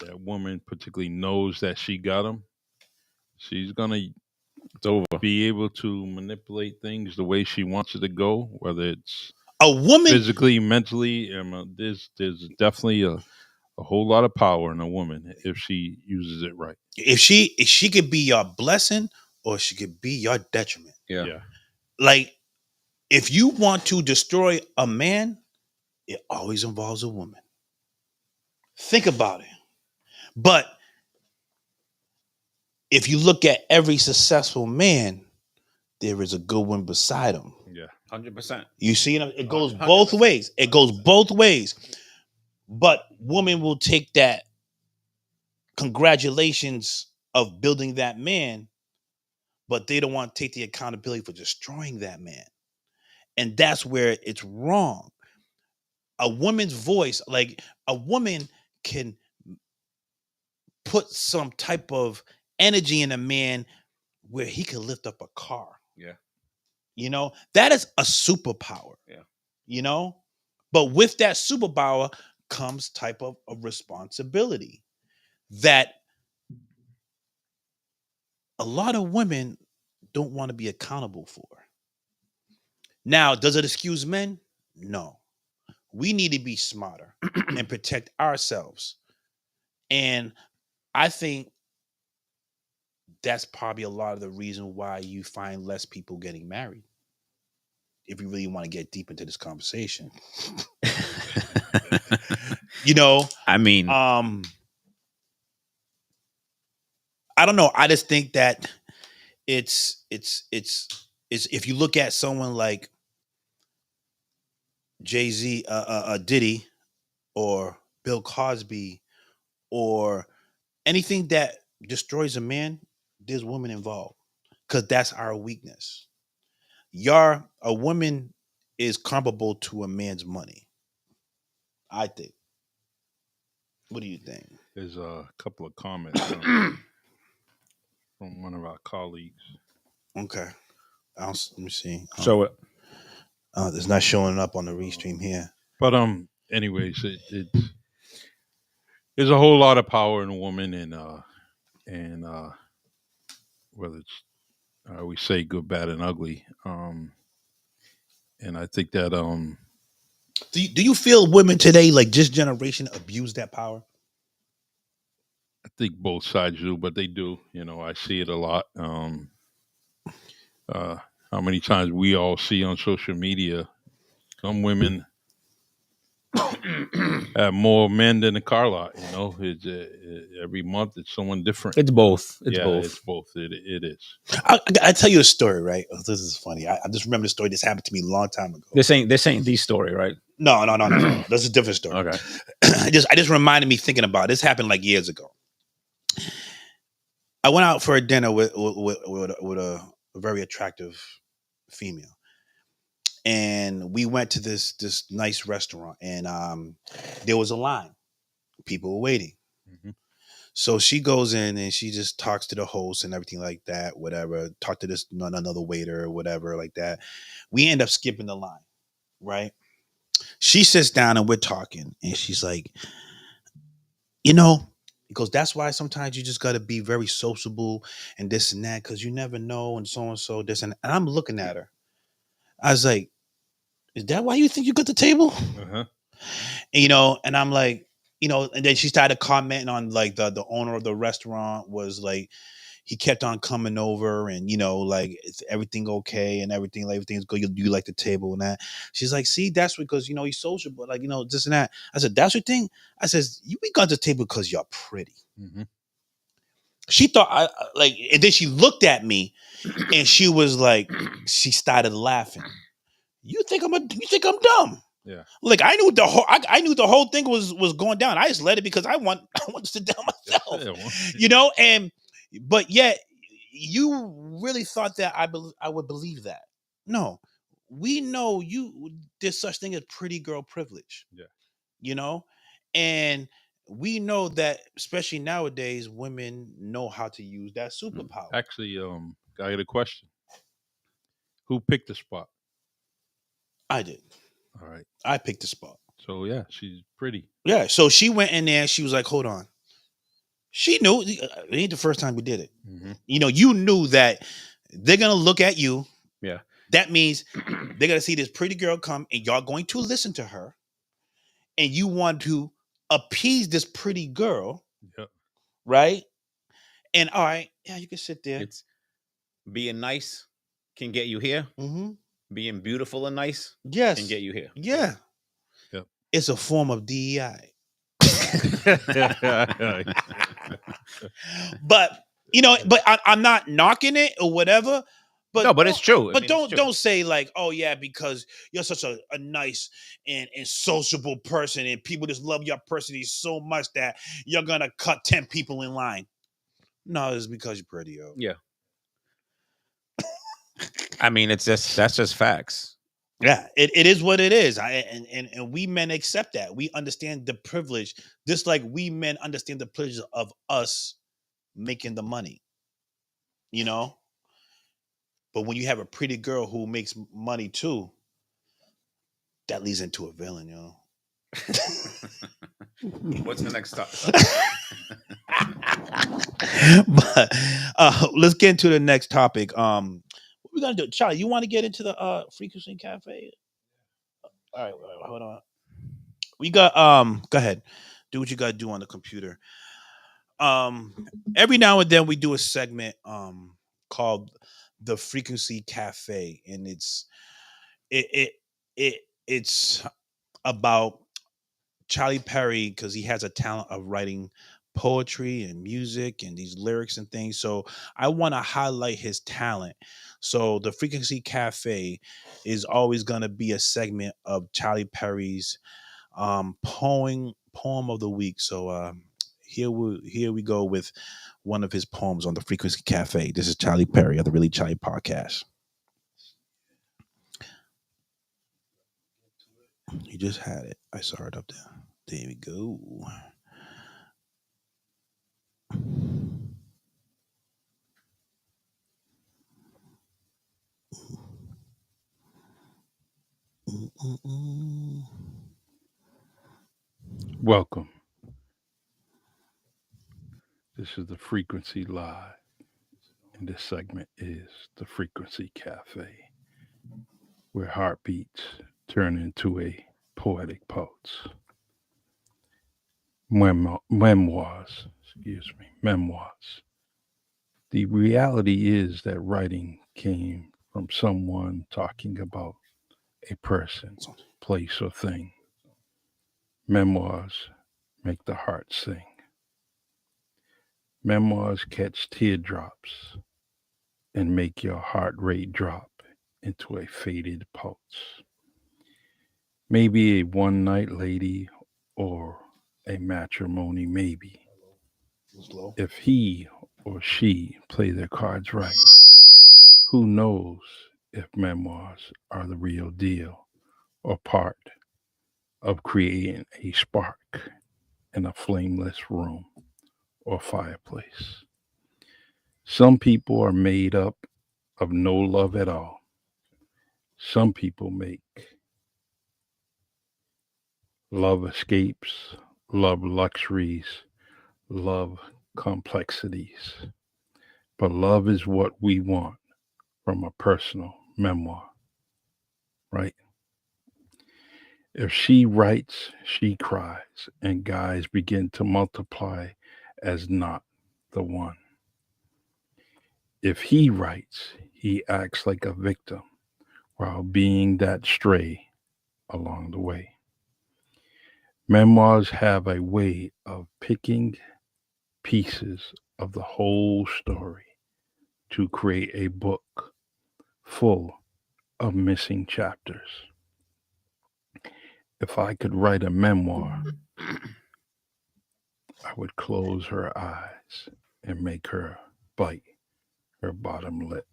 that woman particularly knows that she got him, she's gonna It's over. be able to manipulate things the way she wants it to go, whether it's a woman, physically, mentally. There's definitely a whole lot of power in a woman if she uses it right. if she could be your blessing or she could be your detriment. Yeah. Yeah. Like if you want to destroy a man, it always involves a woman. Think about it. But if you look at every successful man, there is a good one beside him. Yeah. 100%. You see, it goes 100%. both ways. It goes both ways. But women will take that congratulations of building that man, but they don't want to take the accountability for destroying that man. And that's where it's wrong. A woman's voice, like a woman can put some type of energy in a man where he can lift up a car. Yeah. That is a superpower. Yeah. But with that superpower comes type of a responsibility that a lot of women don't want to be accountable for. Now, does it excuse men? No. We need to be smarter and protect ourselves. And I think that's probably a lot of the reason why you find less people getting married. If you really want to get deep into this conversation. I mean, I don't know. I just think that it's if you look at someone like Jay-Z, Diddy, or Bill Cosby, or anything that destroys a man, there's women involved because that's our weakness. A woman is comparable to a man's money. I think. What do you think? There's a couple of comments from one of our colleagues. Okay. Let me see. Show it. It's not showing up on the restream here. But anyways, there's a whole lot of power in a woman, and whether it's we say good, bad, and ugly. And I think that Do you feel women today, like this generation, abuse that power? I think both sides do, but they do. I see it a lot. How many times we all see on social media, some women have more men than a car lot. It's every month it's someone different. It's both. It's Yeah, both. it's both. It is. I tell you a story, right? Oh, this is funny. I just remember the story. This happened to me a long time ago. This ain't the story, right? No. This is a different story. Okay. I just reminded me thinking about it. This happened like years ago. I went out for a dinner with a very attractive female, and we went to this nice restaurant, and there was a line. People were waiting. Mm-hmm. So she goes in and she just talks to the host and everything like that, whatever. Talk to this another waiter or whatever like that. We end up skipping the line, right? She sits down and we're talking, and she's like, because that's why sometimes you just got to be very sociable and this and that, because you never know, and so this and I'm looking at her. I was like, is that why you think you got the table? Uh-huh. And I'm like, and then she started commenting on like the owner of the restaurant was like, he kept on coming over and like, is everything okay and everything's good, you like the table and that. She's like, see, that's because he's sociable, like this and that. I said, that's your thing. I says, we got the table because you're pretty. Mm-hmm. She thought and then she looked at me and she was like, she started laughing. You think I'm dumb? Yeah. Like I knew the whole thing was going down. I just let it because I want to sit down myself. And but yet you really thought that I would believe that. No. We know there's such thing as pretty girl privilege. Yeah. And we know that especially nowadays women know how to use that superpower. Actually, I got a question. Who picked the spot? I did. All right. I picked the spot. So yeah, she's pretty. Yeah. So she went in there. She was like, "Hold on." She knew it ain't the first time we did it. Mm-hmm. You knew that they're gonna look at you. Yeah. That means they're gonna see this pretty girl come, and y'all going to listen to her, and you want to appease this pretty girl, Yep. right? And all right, yeah, you can sit there. It's being nice can get you here. Mm-hmm. Being beautiful and nice Yes. can get you here. Yeah. Yep. It's a form of DEI. But I'm not knocking it or whatever. But no, but it's true. But don't say like, oh yeah, because you're such a nice and sociable person and people just love your personality so much that you're gonna cut 10 people in line. No, it's because you're pretty, yo. Yeah. I mean, that's just facts. Yeah, it is what it is. And we men accept that. We understand the privilege, just like we men understand the privilege of us making the money. But when you have a pretty girl who makes money too, that leads into a villain, What's the next topic? But let's get into the next topic. What we gonna do? Charlie, you want to get into the Frequency Cafe? All right, hold on. We got go ahead. Do what you gotta do on the computer. Every now and then we do a segment called the Frequency Cafe, and it's about Charlie Perry because he has a talent of writing poetry and music and these lyrics and things. So I want to highlight his talent. So the Frequency Cafe is always going to be a segment of Charlie Perry's poem of the week. So here we go with one of his poems on the Frequency Cafe. This is Charlie Perry of the Really Charlie podcast. You just had it. I saw it up there. There we go. Welcome. This is the Frequency Live, and this segment is the Frequency Cafe, where heartbeats turn into a poetic pulse. Memoirs, memoirs. The reality is that writing came from someone talking about a person, place, or thing. Memoirs make the heart sing. Memoirs catch teardrops and make your heart rate drop into a faded pulse. Maybe a one night lady or a matrimony, maybe. If he or she play their cards right, who knows if memoirs are the real deal or part of creating a spark in a flameless room or fireplace. Some people are made up of no love at all. Some people make love escapes, love luxuries, love complexities. But love is what we want from a personal memoir, right? If she writes, she cries, and guys begin to multiply as not the one. If he writes, he acts like a victim while being that stray along the way. Memoirs have a way of picking pieces of the whole story to create a book full of missing chapters. If I could write a memoir, I would close her eyes and make her bite her bottom lip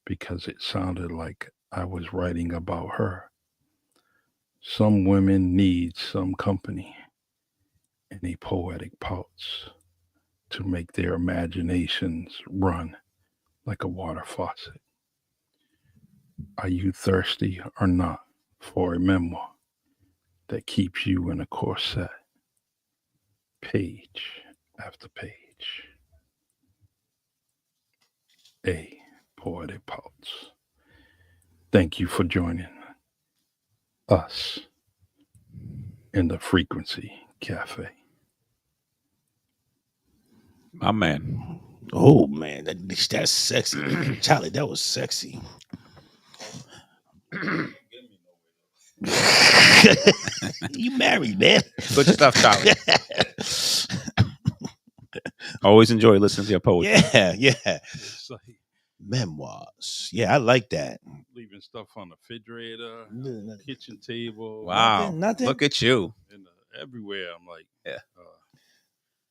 because it sounded like I was writing about her. Some women need some company and a poetic pulse to make their imaginations run like a water faucet. Are you thirsty or not for a memoir that keeps you in a corset, page after page? A poetic pulse. Thank you for joining us in the Frequency Cafe. My man. Oh man, that's sexy. Charlie, that was sexy. You married, man. Good stuff, Charlie. Always enjoy listening to your poetry. Yeah. It's like Memoirs. Yeah, I like that. leaving stuff on the refrigerator, kitchen table. Wow. Nothing. Look at you. And everywhere. I'm like, Yeah.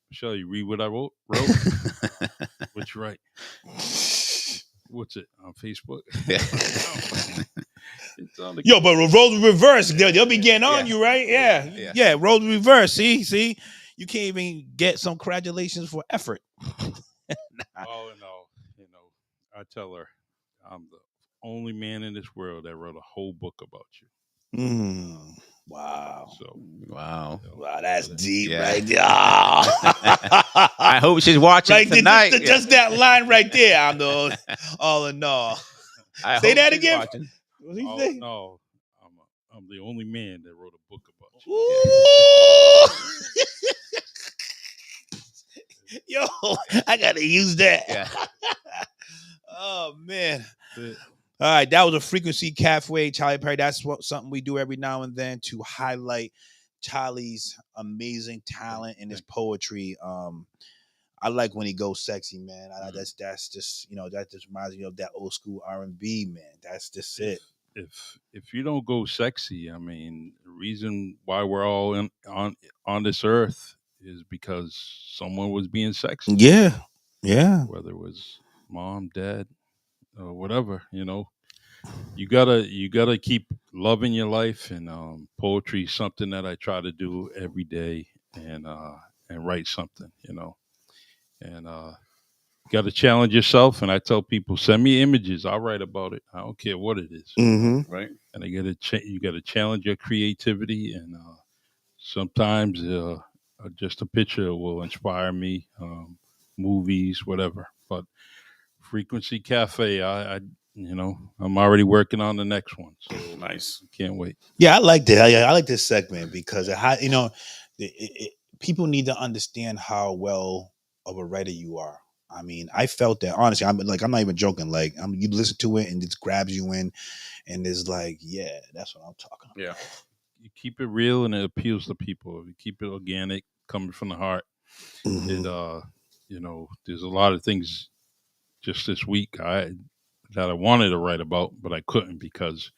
Michelle, you read what I wrote? What you write? What's it on Facebook? It's on the Yo, but roll reverse. They'll be getting on you, right? Yeah. Roll reverse. See, you can't even get some congratulations for effort. Oh no, I tell her I'm the only man in this world that wrote a whole book about you. Wow. So Wow. Wow, that's deep, Yeah. right there. I hope she's watching right tonight. Just that line right there. I'm the all in all. I Say hope that she's again. watching. What he oh say? no, I'm the only man that wrote a book about you. Ooh. Yo, I gotta use that. Yeah. Oh man. That's it. All right, that was a Frequency Cafe, Charlie Perry. That's something we do every now and then to highlight Charlie's amazing talent in his poetry. I like when he goes sexy, man. That's just that just reminds me of that old school R&B, man. That's just it. If you don't go sexy, I mean, the reason why we're all on this earth is because someone was being sexist, Yeah. Yeah. whether it was mom, dad, or whatever. You gotta keep loving your life, and poetry is something that I try to do every day, and write something, and got to challenge yourself. And I tell people, send me images, I'll write about it. I don't care what it is, Mm-hmm. Right. and you got to challenge your creativity, and sometimes just a picture will inspire me, movies, whatever. But Frequency Cafe, I'm already working on the next one, so Nice. can't wait. Yeah, I like that. I like this segment because Yeah. people need to understand how well of a writer you are. I mean, I felt that honestly. I'm not even joking. Like, you listen to it and it grabs you in, and it's like, yeah, that's what I'm talking Yeah. You keep it real and it appeals to people. If you keep it organic, coming from the heart, about. it there's a lot of things just this week that I wanted to write about, but I couldn't because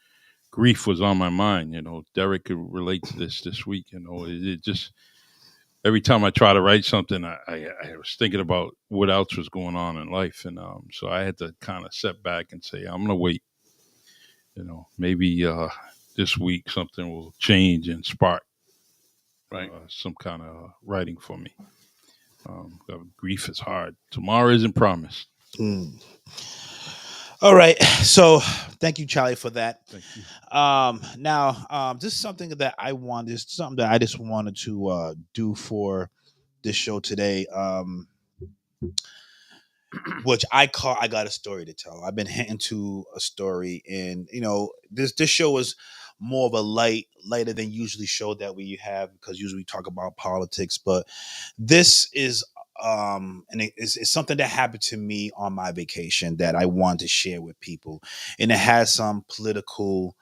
grief was on my mind. Derek could relate to this week. It just every time I try to write something, I was thinking about what else was going on in life, and so I had to kind of step back and say, I'm gonna wait. Maybe this week something will change and spark Right. some kind of writing for me. Grief is hard. Tomorrow isn't promised. Mm. All right. So thank you, Charlie, for that. Thank you. Now, this is something that I just wanted to do for this show today. Which I got a story to tell. I've been hinting to a story, and this show is more of a lighter than usually show that we have, because usually we talk about politics, but this is and it's something that happened to me on my vacation that I want to share with people, and it has some political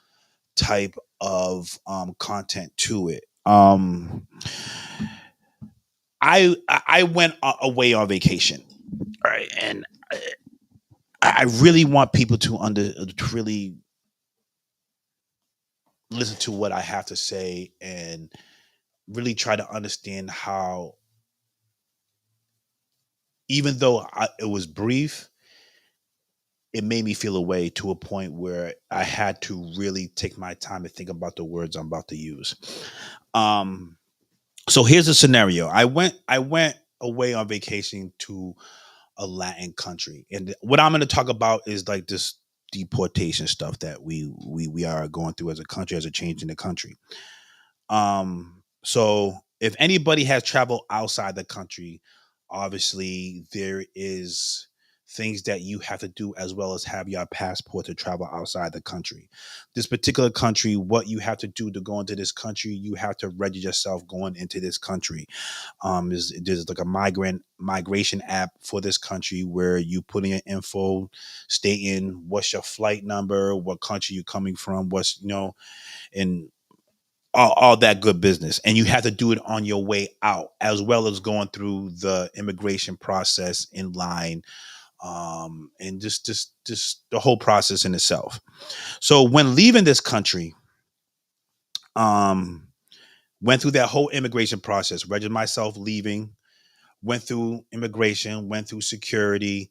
type of content to it. I went away on vacation, right, and I really want people to really listen to what I have to say and really try to understand how, even though it was brief, it made me feel a way to a point where I had to really take my time to think about the words I'm about to use. Um, so here's the scenario. I went away on vacation to a Latin country, and what I'm going to talk about is like this deportation stuff that we are going through as a country, as a change in the country. So if anybody has traveled outside the country, obviously there is things that you have to do as well as have your passport to travel outside the country. This particular country, what you have to do to go into this country, you have to register yourself going into this country. There's like a migrant migration app for this country where you put in your info stating what's your flight number, what country you're coming from, what's and all that good business, and you have to do it on your way out as well as going through the immigration process in line, and just the whole process in itself. So when leaving this country, um went through that whole immigration process, registered myself leaving, went through immigration, went through security,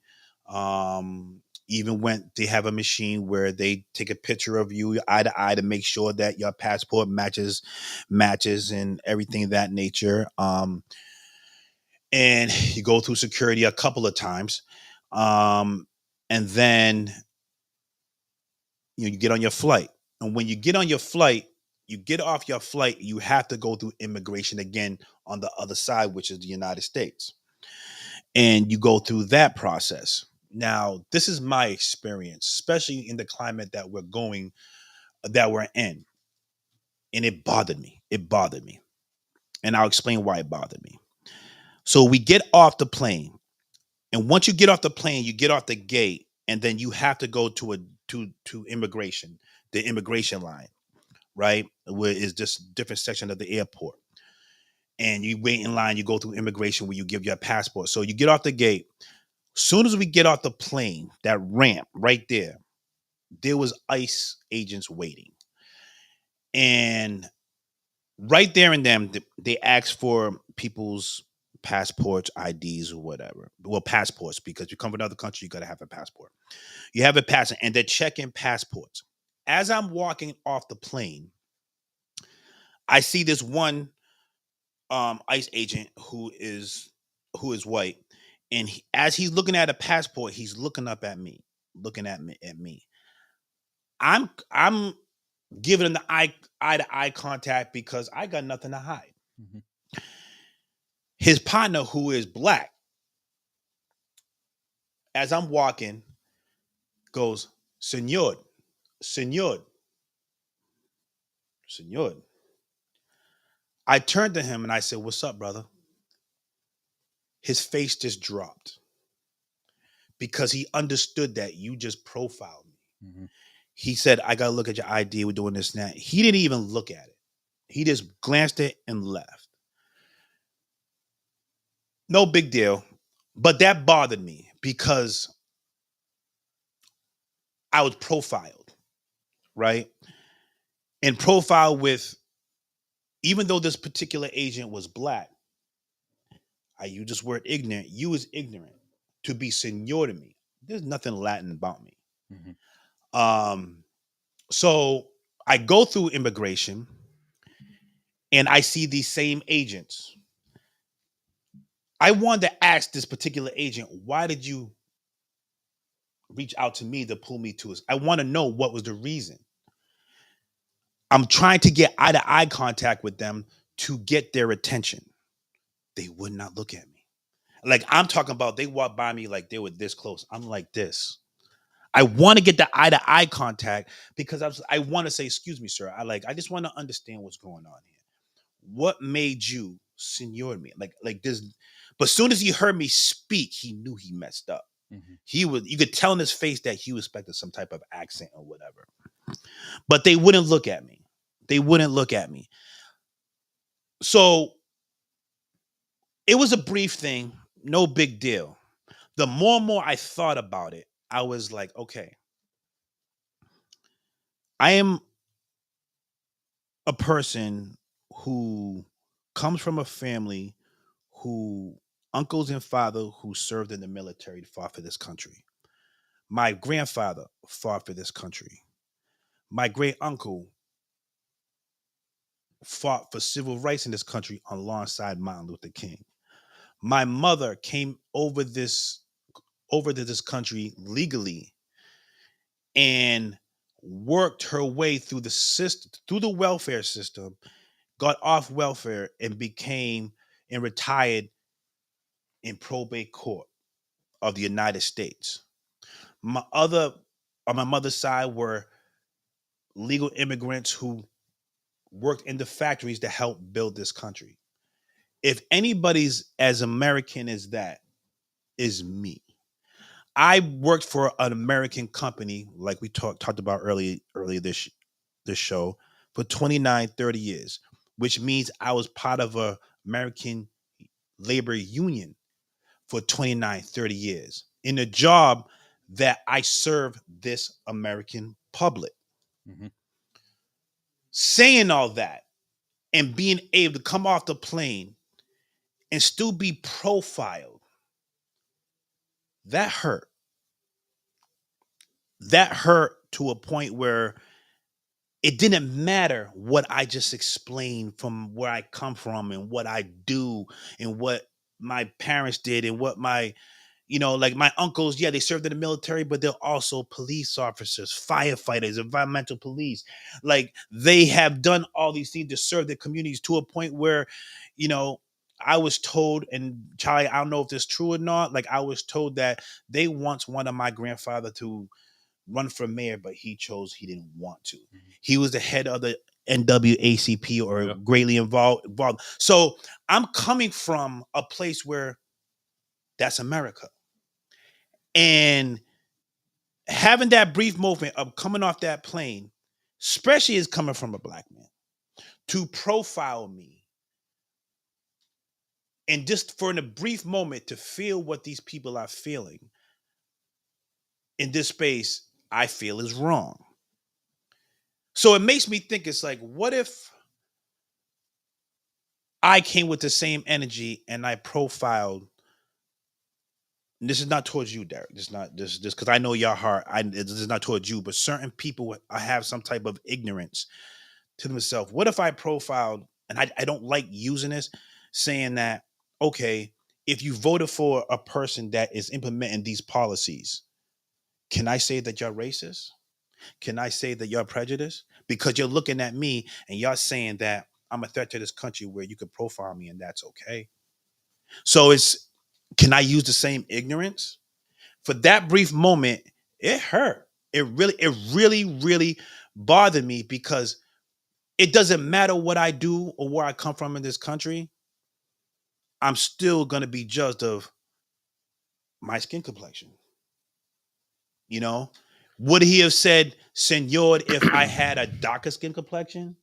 even went, they have a machine where they take a picture of you eye to eye to make sure that your passport matches and everything of that nature. And you go through security a couple of times. And then you get on your flight. And when you get on your flight, you get off your flight, you have to go through immigration again on the other side, which is the United States, and you go through that process. Now, this is my experience, especially in the climate that we're in, and it bothered me. It bothered me, and I'll explain why it bothered me. So we get off the plane, and once you get off the plane, you get off the gate, and then you have to go to immigration, the immigration line, right, where is just different section of the airport, and you wait in line. You go through immigration where you give your passport. So you get off the gate. Soon as we get off the plane, that ramp right there was ICE agents waiting. And Right there and then, they ask for people's passports, IDs, or whatever. Well, passports, because you come from another country, you got to have a passport. You have a passport, and they're checking passports. As I'm walking off the plane, I see this one ICE agent who is white, and as he's looking at a passport, he's looking up at me, looking at me. I'm giving him the eye to eye contact because I got nothing to hide. Mhm. His partner, who is black, as I'm walking, goes, "Senor, senor, senor." I turned to him and I said, "What's up, brother?" His face just dropped because he understood that you just profiled me. Mhm. He said, "I got to look at your ID. We're doing this and that." He didn't even look at it. He just glanced at it and left. No big deal. But that bothered me because I was profiled, right? And profiled with, even though this particular agent was black, I use this word ignorant. You was ignorant to be senor to me. There's nothing Latin about me. Mhm. Um, so I go through immigration and I see these same agents. I wanted to ask this particular agent, why did you reach out to me to pull me to us? I want to know what was the reason. I'm trying to get eye to eye contact with them to get their attention. They would not look at me. Like I'm talking about, they walked by me like they were this close. I'm like this. I want to get the eye to eye contact because I want to say, "Excuse me, sir. I just want to understand what's going on here. What made you senior me?" Like this. But as soon as he heard me speak, he knew he messed up. Mhm. You could tell in his face that he was expecting some type of accent or whatever. But they wouldn't look at me. They wouldn't look at me. So it was a brief thing, no big deal. The more and more I thought about it, I was like, okay, I am a person who comes from a family who uncles and father who served in the military fought for this country. My grandfather fought for this country. My great uncle fought for civil rights in this country alongside Martin Luther King. My mother came over to this country legally and worked her way through the system, through the welfare system, got off welfare and became and retired in probate court of the United States. My other on my mother's side were legal immigrants who worked in the factories to help build this country. If anybody's as American as that, is me. I worked for an American company, like we talked about earlier this show, for 29, 30 years, which means I was part of a American labor union for 29, 30 years in a job that I serve this American public. Mhm. Saying all that and being able to come off the plane and still be profiled, that hurt. That hurt to a point where it didn't matter what I just explained from where I come from and what I do and what my parents did and what my, like my uncles, yeah, they served in the military, but they're also police officers, firefighters, environmental police. Like they have done all these things to serve their communities to a point where, you know, I was told, and Charlie, I don't know if this is true or not. Like I was told that they once wanted my grandfather to run for mayor, but he didn't want to. Mhm. He was the head of the NWACP or Yeah. greatly involved. So I'm coming from a place where that's America. And having that brief moment of coming off that plane, especially as coming from a black man, to profile me and just for in a brief moment to feel what these people are feeling in this space, I feel is wrong. So it makes me think, it's like, what if I came with the same energy and I profiled. And this is not towards you, Derek. This is not this because I know your heart. This is not towards you, but certain people have some type of ignorance to themselves. What if I profiled, and I don't like using this, saying that, okay, if you voted for a person that is implementing these policies, can I say that you're racist? Can I say that you're prejudiced? Because you're looking at me and you're saying that I'm a threat to this country where you could profile me and that's okay. So can I use the same ignorance? For that brief moment, it hurt. It really bothered me because it doesn't matter what I do or where I come from in this country. I'm still gonna be judged of my skin complexion. You know, would he have said "senor" if I had a darker skin complexion?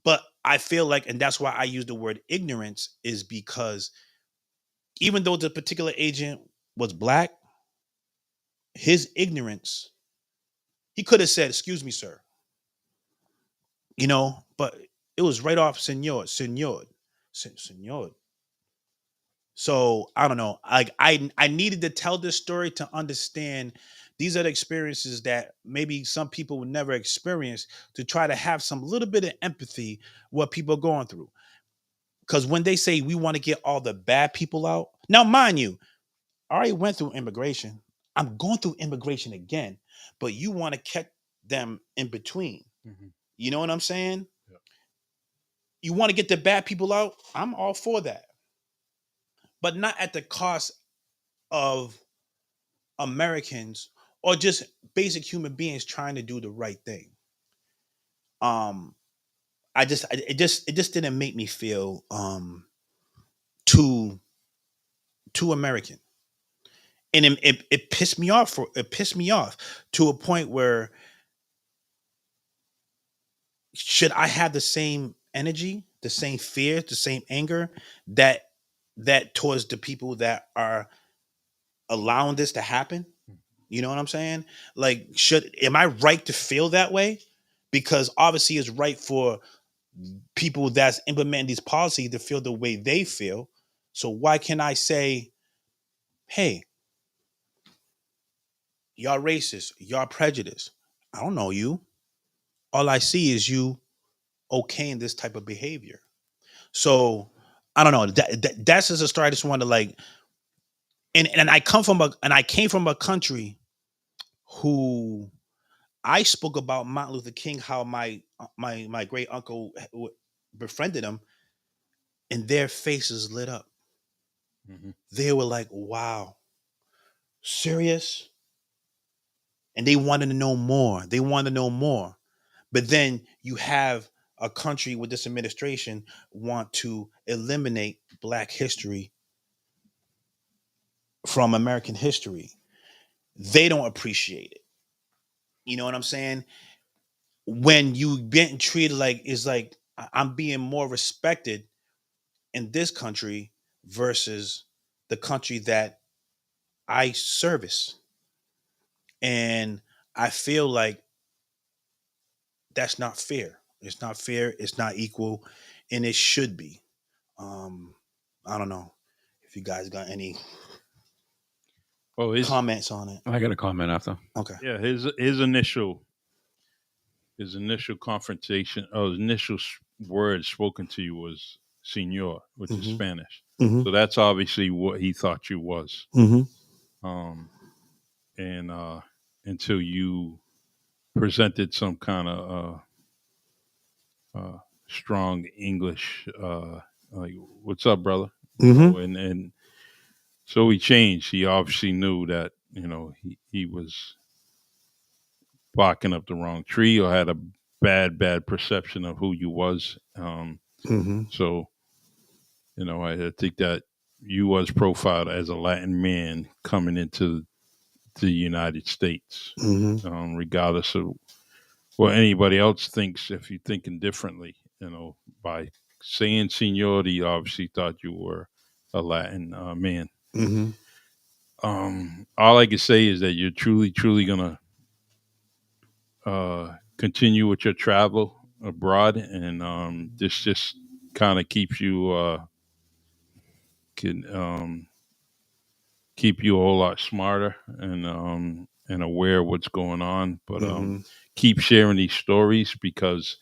But I feel like, and that's why I use the word ignorance, is because even though the particular agent was black, his ignorance, he could have said, "Excuse me, sir," but it was right off "senor, senor, senor." So I don't know. I needed to tell this story to understand these are the experiences that maybe some people would never experience, to try to have some little bit of empathy what people are going through. Because when they say we want to get all the bad people out, now mind you, I already went through immigration. I'm going through immigration again, but you want to catch them in between. Mm-hmm. You know what I'm saying? Yeah. You want to get the bad people out? I'm all for that. But not at the cost of Americans or just basic human beings trying to do the right thing. Um, it just didn't make me feel too American, and it pissed me off. It pissed me off to a point where, should I have the same energy, the same fear, the same anger that towards the people that are allowing this to happen? You know what I'm saying? Like, am I right to feel that way? Because obviously it's right for people that's implementing these policies to feel the way they feel. So why can't I say, hey, y'all racist, y'all prejudiced? I don't know you. All I see is you okaying this type of behavior. So I don't know. That's just a story. I just want to like, and I came from a country who I spoke about Martin Luther King, how my great uncle befriended him, and their faces lit up. Mm-hmm. They were like, "Wow, serious?" And they wanted to know more. They wanted to know more. But then you have a country with this administration want to eliminate Black history from American history. They don't appreciate it. You know what I'm saying? When you getting treated like, it's like I'm being more respected in this country versus the country that I service. And I feel like that's not fair. It's not fair. It's not equal, and it should be. Um, I don't know if you guys got any Oh, comments on it. I got a comment after. Okay. yeah, his initial confrontation, or his initial word spoken to you was "senor," which is Mm-hmm. Spanish. Mm-hmm. So that's obviously what he thought you was. Mm-hmm. Um, and until you presented some kind of strong English, like "What's up, brother?" Mm-hmm. And so he changed. He obviously knew that he was barking up the wrong tree, or had a bad perception of who you was. Mm-hmm. So I think that you was profiled as a Latin man coming into the United States, Mm-hmm. regardless of what anybody else thinks. If you're thinking differently, by saying seniority, obviously thought you were a Latin man. Mm-hmm. All I can say is that you're truly gonna continue with your travel abroad, and this just kind of keeps you can keep you a whole lot smarter and aware of what's going on. But keep sharing these stories because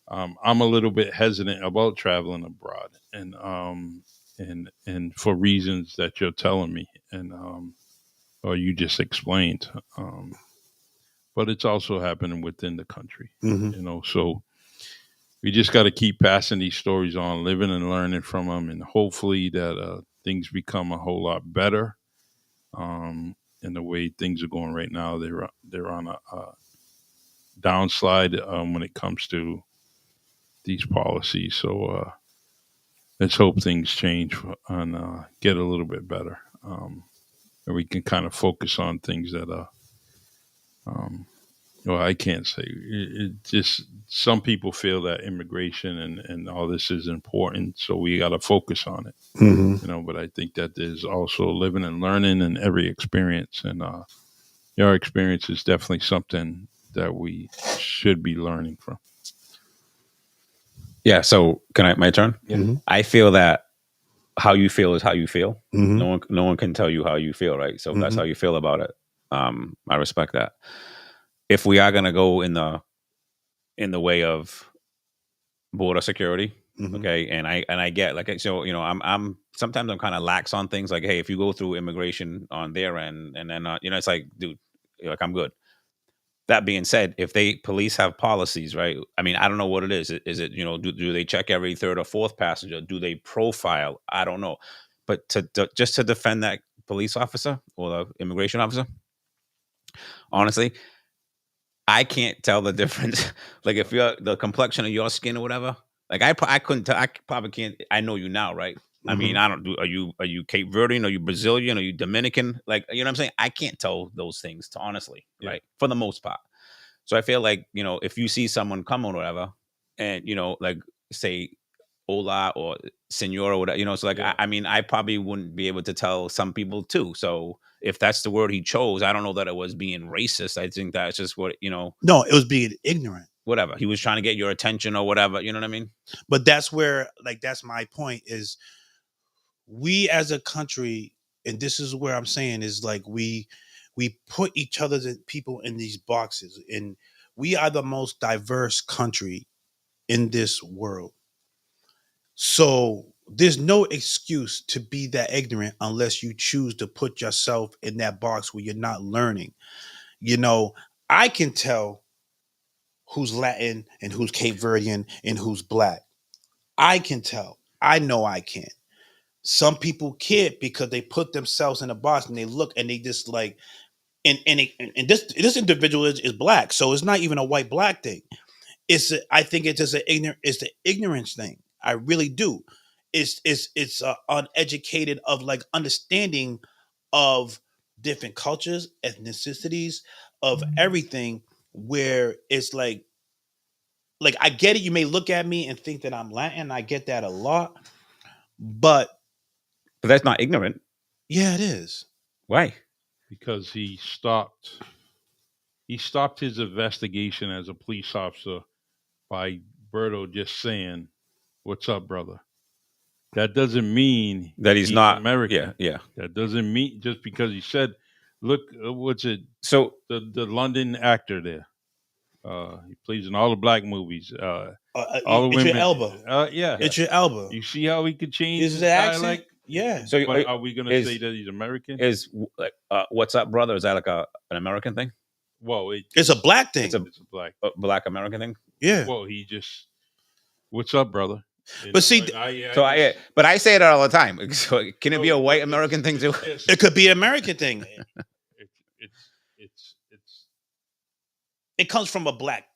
I'm a little bit hesitant about traveling abroad, and for reasons that you're telling me, and or you just explained. But it's also happening within the country, So we just got to keep passing these stories on, living and learning from them, and hopefully that things become a whole lot better. And the way things are going right now, they're on a downslide when it comes to these policies. So let's hope things change and get a little bit better, and we can kind of focus on things that well, I can't say it just some people feel that immigration and all this is important, so we got to focus on it. But I think that there's also living and learning in every experience, and your experience is definitely something that we should be learning from. Yeah. So can I my turn? Yeah. I feel that how you feel is how you feel. No one can tell you how you feel, right? So if that's how you feel about it, I respect that. If we are gonna go in the way of border security, okay, and I get like, so I'm sometimes I'm kind of lax on things like, hey, if you go through immigration on their end and then it's like, dude, like I'm good. That being said, if police have policies, right? I mean, I don't know what it is. Is it do they check every third or fourth passenger? Do they profile? I don't know. But just to defend that police officer or the immigration officer, honestly, I can't tell the difference. Like if you're the complexion of your skin or whatever, like I couldn't tell. I probably can't. I know you now, right? I mean, I don't do. Are you Cape Verdean? Are you Brazilian? Are you Dominican? Like, you know what I'm saying? I can't tell those things, to honestly, right? For the most part. So I feel like, if you see someone come or whatever, and like say hola or senor or whatever, so like I mean, I probably wouldn't be able to tell some people too. So if that's the word he chose, I don't know that it was being racist. I think that's just what No, it was being ignorant. Whatever. He was trying to get your attention or whatever. You know what I mean? But that's where, like, that's my point is we as a country, and this is where I'm saying is like we put each other's people in these boxes, and we are the most diverse country in this world. So there's no excuse to be that ignorant unless you choose to put yourself in that box where you're not learning. I can tell who's Latin and who's Cape Verdean and who's black. I can tell. I know I can. Some people can't because they put themselves in a box and they look and they just like and this individual is black, so it's not even a white black thing. I think it's just it's the ignorance thing. I really do. It's uneducated of like understanding of different cultures, ethnicities, of everything. Where it's like I get it. You may look at me and think that I'm Latin. I get that a lot, but that's not ignorant. Yeah, it is. Why? Because he stopped his investigation as a police officer by Berto just saying, "What's up, brother?" That doesn't mean that he's not American. Yeah. That doesn't mean just because he said, "Look, what's it?" So the London actor there, he plays in all the black movies. All the women. Elba. Yeah, it's your Elba. You see how he could change his accent? Like, yeah. So are we going to say that he's American? Is like "What's up, brother"? Is that like an American thing? Well, it's a black thing. It's a black American thing. Yeah. Well, he just, "What's up, brother?" But see, but I say it all the time. So can it be a white American thing too? It could be an American thing. It comes from the black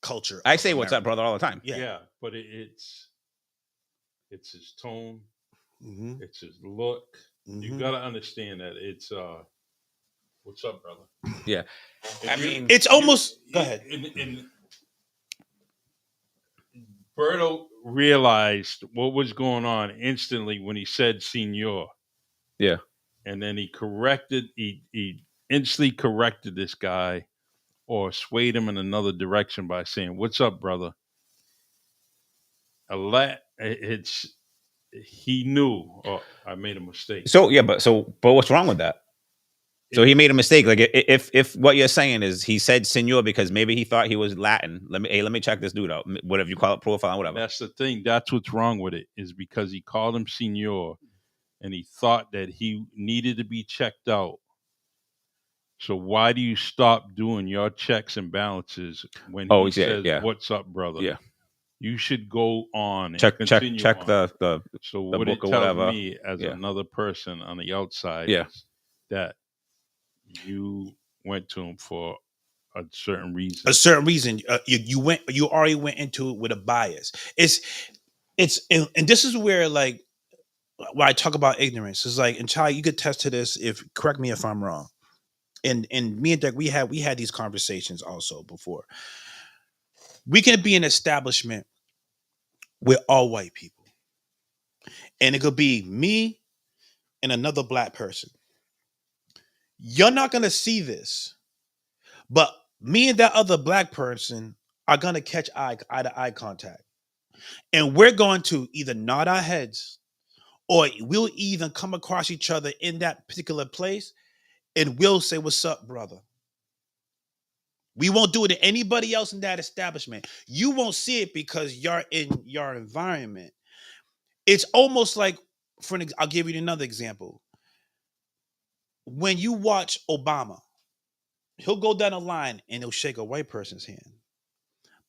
culture. I say "What's up, brother" all the time. Yeah, but it's his tone, it's his look. You got to understand that it's "What's up, brother?" Yeah, I mean, it's almost. Go ahead. And Berto realized what was going on instantly when he said "Senor." Yeah, and then he instantly corrected this guy, or swayed him in another direction by saying, "What's up, brother?" it's he knew. Oh, I made a mistake. So yeah, but what's wrong with that? So he made a mistake. Like if what you're saying is he said senor because maybe he thought he was Latin. Let me check this dude out. Whatever you call it, profile, whatever. That's the thing. That's what's wrong with it, is because he called him senor, and he thought that he needed to be checked out. So why do you stop doing your checks and balances when he says, "What's up, brother?" Yeah. You should go on check and continue check on. the So the what book it or tells whatever. me as another person on the outside is that you went to him for a certain reason. A certain reason. You already went into it with a bias. And this is where, like, when I talk about ignorance, it's like, and Chai, you could test to this. If correct me if I'm wrong. And me and Derek, we had these conversations also before. We can be an establishment with all white people, and it could be me and another black person. You're not gonna see this, but me and that other black person are gonna catch eye to eye contact, and we're going to either nod our heads or we'll even come across each other in that particular place, and we'll say, "What's up, brother?" We won't do it to anybody else in that establishment. You won't see it because you're in your environment. It's almost like, I'll give you another example. When you watch Obama, he'll go down a line and he'll shake a white person's hand.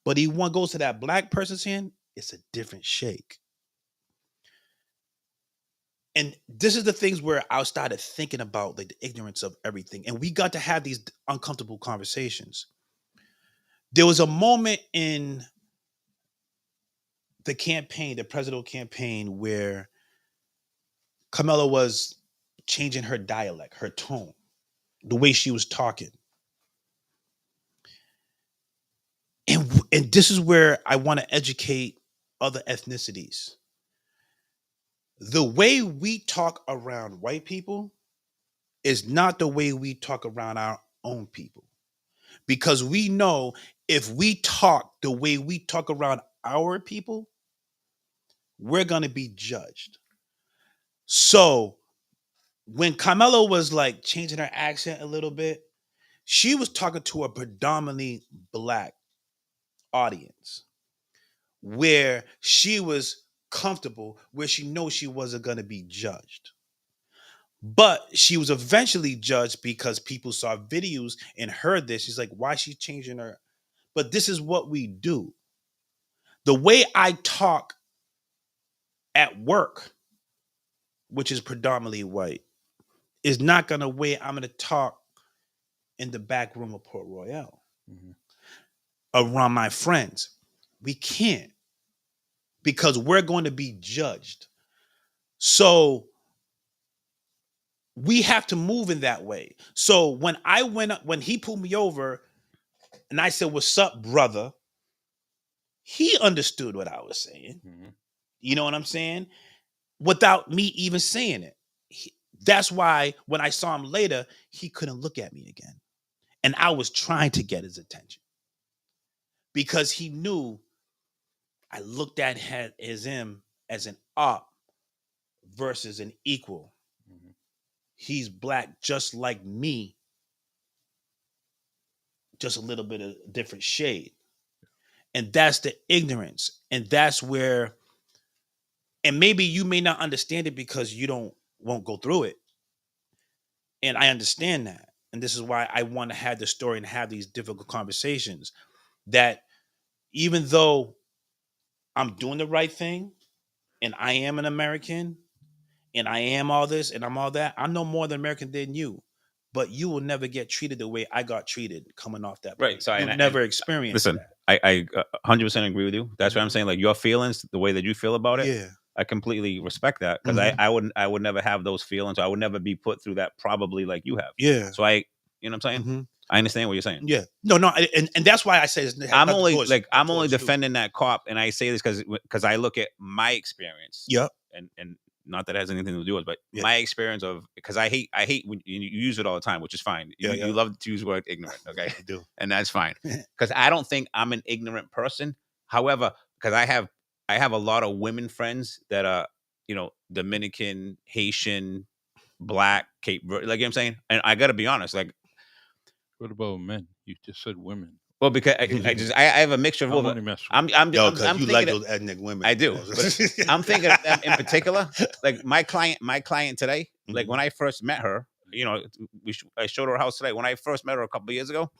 But he one goes to that black person's hand, it's a different shake. And this is the things where I started thinking about, like, the ignorance of everything. And we got to have these uncomfortable conversations. There was a moment in the campaign, the presidential campaign, where Kamala was changing her dialect, her tone, the way she was talking. And this is where I want to educate other ethnicities. The way we talk around white people is not the way we talk around our own people. Because we know if we talk the way we talk around our people, we're going to be judged. So when Carmelo was like changing her accent a little bit, she was talking to a predominantly black audience where she was comfortable, where she knows she wasn't going to be judged. But she was eventually judged because people saw videos and heard this. She's like, why is she changing her? But this is what we do. The way I talk at work, which is predominantly white, is not going to way I'm going to talk in the back room of Port Royale around my friends. We can't, because we're going to be judged. So we have to move in that way. So when he pulled me over and I said, "What's up, brother?" He understood what I was saying. You know what I'm saying? Without me even saying it. That's why when I saw him later, he couldn't look at me again. And I was trying to get his attention because he knew I looked at him as an op versus an equal. He's black just like me, just a little bit of different shade. And that's the ignorance. And that's where, and maybe you may not understand it because you won't go through it. And I understand that. And this is why I want to have the story and have these difficult conversations, that even though I'm doing the right thing and I am an American and I am all this and I'm all that, I'm no more than American than you. But you will never get treated the way I got treated coming off that Right. So you'll never experience listen, that. I 100% agree with you. That's what I'm saying. Like, your feelings, the way that you feel about it, Yeah. I completely respect that, because I would never have those feelings. I would never be put through that probably like you have. Yeah. So you know what I'm saying? I understand what you're saying. Yeah. No, and that's why I say I'm only defending that cop, and I say this because I look at my experience. Yep. And not that it has anything to do with it, but my experience of, because I hate when you use it all the time, which is fine. You love to use the word ignorant, okay? I do. And that's fine. Because I don't think I'm an ignorant person. However, because I have I have a lot of women friends that are, Dominican, Haitian, Black, Cape Verde, like, you know what I'm saying? And I got to be honest, like, What about men? You just said women. well, because I have a mixture of I'm both. only messing with I'm you. I'm Yo, I'm, because I'm you like thinking those ethnic women. I do, but I'm thinking of them in particular. Like my client today, like Mhm. when I first met her, I showed her a house today. When I first met her a couple of years ago,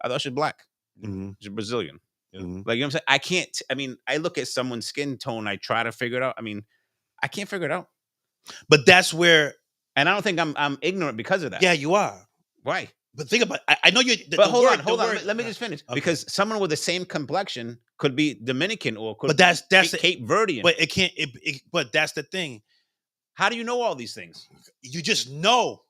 I thought she was Black. Mhm. She's Brazilian. Mhm. Like, you know what I'm saying? I can't. I mean, I look at someone's skin tone. I try to figure it out. I mean, I can't figure it out, But that's where, and I don't think I'm ignorant because of that. yeah, you are. Why? But think about. I know you. But The hold word, on, hold the on. word. Let me just finish. Okay. Because someone with the same complexion could be Dominican or could But be that's Cape Verdean. But it can't. But that's the thing. How do you know all these things? You just know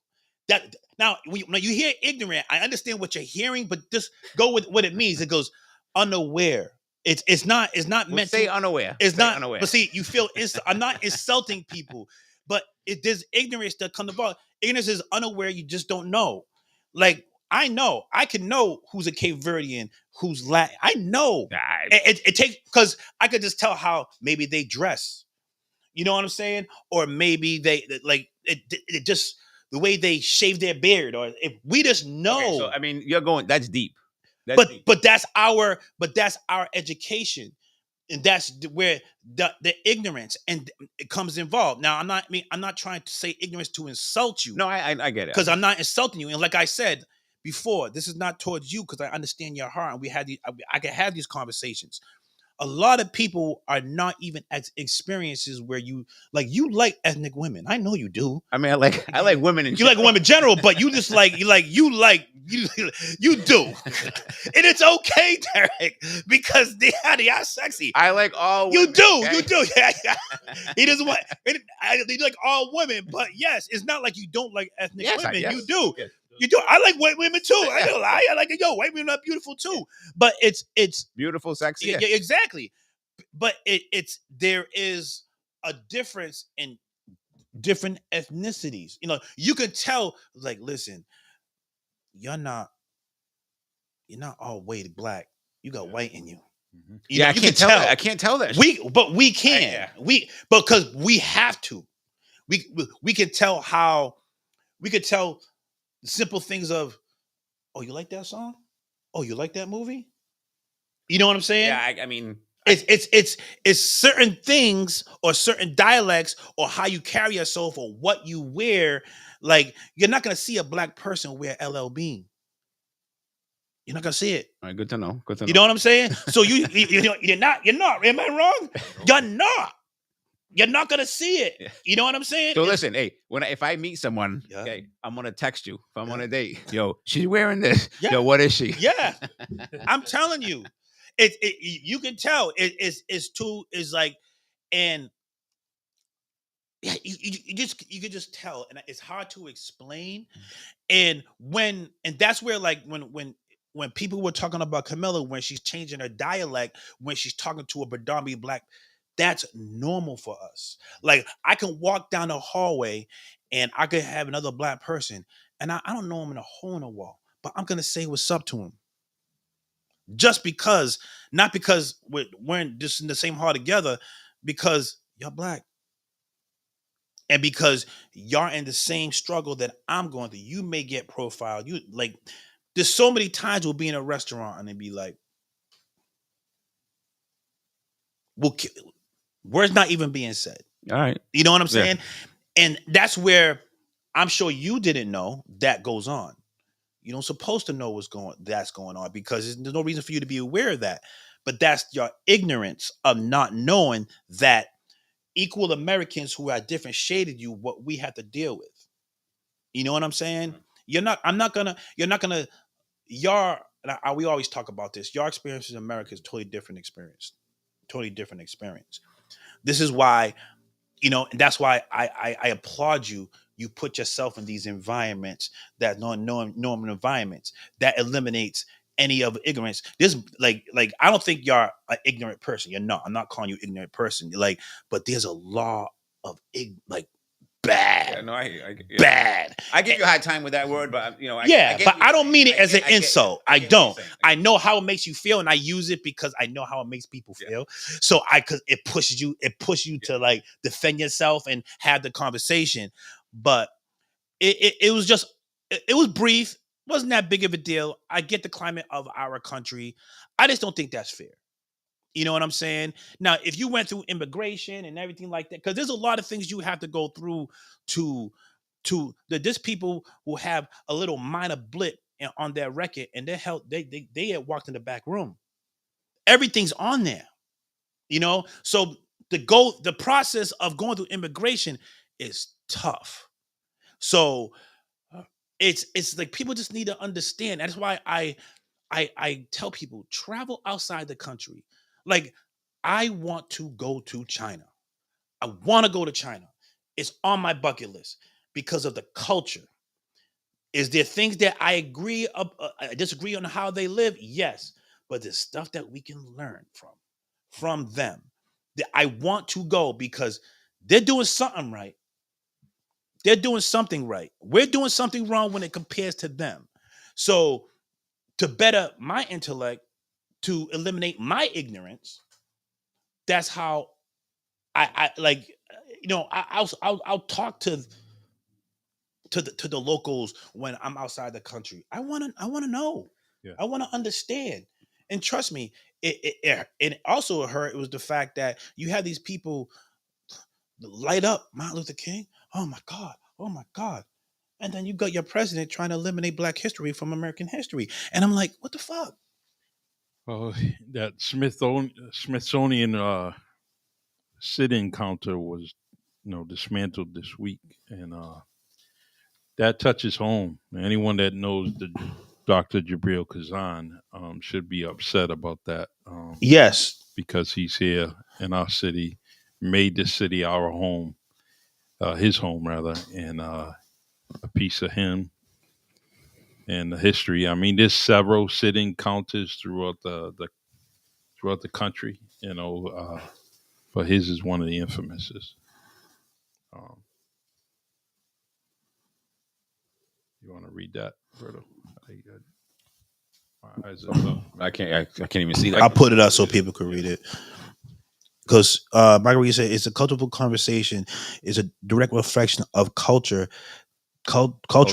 that. Now, when you hear ignorant, I understand what you're hearing, but just go with what it means. It goes unaware. It's not Well, meant say to. unaware. It's Say not. unaware. But see, you feel. I'm not insulting people, but there's ignorance that comes about. Ignorance is unaware. You just don't know. Like I know, I can know who's a Cape Verdean, who's Latin. I know. It takes because I could just tell how maybe they dress. You know what I'm saying? Or maybe they like it just the way they shave their beard, or if we just know. Okay, so I mean, you're going. That's deep. That's deep. But that's our education, and that's where the ignorance and it comes involved. Now I'm not trying to say ignorance to insult you, No, I get it. because I'm not insulting you. And like I said before, this is not towards you because I understand your heart, and I can have these conversations. A lot of people are not even at experiences where you like ethnic women. I know you do. I mean, I like women in You like general. women in general, but you just you do. And it's okay, Derek, because they are sexy. I like all You women. do, okay? you do. Yeah, yeah. He doesn't want. They like all women, but yes, it's not like you don't like ethnic Yes, women. yes. You do. Yes. You do. I like white women too. I Yeah. ain't gonna lie. I like it. Yo, white women are beautiful too. But it's Beautiful, sexy. yeah, Yeah. yeah, exactly. But it's there is a difference in different ethnicities. You could tell. Like, listen, you're not all white black. You got white in you. Mm-hmm. You know, I you can't can tell that. I can't tell that. We can. yeah. Because we have to. We can tell how we could tell simple things of, oh, you like that song? Oh, you like that movie? You know what I'm saying? Yeah, I mean, It's certain things or certain dialects or how you carry yourself or what you wear. Like, you're not gonna see a black person wear LL Bean. You're not gonna see it. all right, good to know. Good to know. You know what I'm saying? So you're not. Am I wrong? You're not. You're not gonna see it. Yeah. You know what I'm saying? So listen, hey, if I meet someone, Yeah. okay, I'm gonna text you if I'm on Yeah. a date. Yo, she's wearing this. Yeah. Yo, what is she? Yeah, I'm telling you, you can tell it's too is like, and yeah, you can just tell, and it's hard to explain. And that's where, like, when people were talking about Camilla, when she's changing her dialect, when she's talking to a predominantly black, that's normal for us. Like, I can walk down the hallway and I could have another black person, and I don't know him in a hole in the wall, but I'm gonna say what's up to him. Just because, not because we're just in the same hall together, because you're black. And because y'all in the same struggle that I'm going through, you may get profiled. You like, there's so many times we'll be in a restaurant and they be like, "Well, words not even being said." All right. You know what I'm Yeah. saying? And that's where I'm sure you didn't know that goes on. You don't supposed to know that's going on, because there's no reason for you to be aware of that. But that's your ignorance of not knowing that equal Americans who are different shaded you, what we have to deal with. You know what I'm saying? You're not gonna, we always talk about this. Your experience in America is totally different experience. Totally different experience. This is why, and that's why I applaud you. You put yourself in these environments, that normal environments that eliminates any of ignorance. This, like I don't think you're an ignorant person. You're not. I'm not calling you ignorant person. But there's a law of like bad. Yeah, no, Bad. I give you a hard time with that word, but I get But what I you're don't mean it saying. as an insult. I get what you're don't. saying. I know how it makes you feel, and I use it because I know how it makes people feel. So cause it pushes you to like defend yourself and have the conversation. But it was just it was brief. Wasn't that big of a deal. I get the climate of our country. I just don't think that's fair. You know what I'm saying? Now, if you went through immigration and everything like that, because there's a lot of things you have to go through to that this people will have a little minor blip on their record, and their health they had walked in the back room. Everything's on there, So the process of going through immigration is tough. So it's like people just need to understand. That's why I tell people travel outside the country. Like I want to go to China. I want to go to China. It's on my bucket list because of the culture. Is there things that I disagree on how they live? Yes, but there's stuff that we can learn from them. That I want to go because they're doing something right. They're doing something right. We're doing something wrong when it compares to them. So to better my intellect, to eliminate my ignorance, that's how I like. I'll talk to the locals when I'm outside the country. I want to know. Yeah. I want to understand. And trust me, it also hurt. It was the fact that you have these people light up Martin Luther King. Oh my God. Oh my God. And then you got your president trying to eliminate Black history from American history. And I'm like, what the fuck? Well, that Smithsonian sit-in counter was, dismantled this week, and that touches home. Anyone that knows the Dr. Jabril Kazan should be upset about that. Yes. Because he's here in our city, made this city our home, his home rather, and a piece of him and the history. I mean, there's several sitting counters throughout the country, but his is one of the infamouses. Um, you want to read that, Berto? My eyes are up. I can't even see that. I'll put it up so people can read it. Because Marguerite said it's a cultural conversation, is a direct reflection of cultural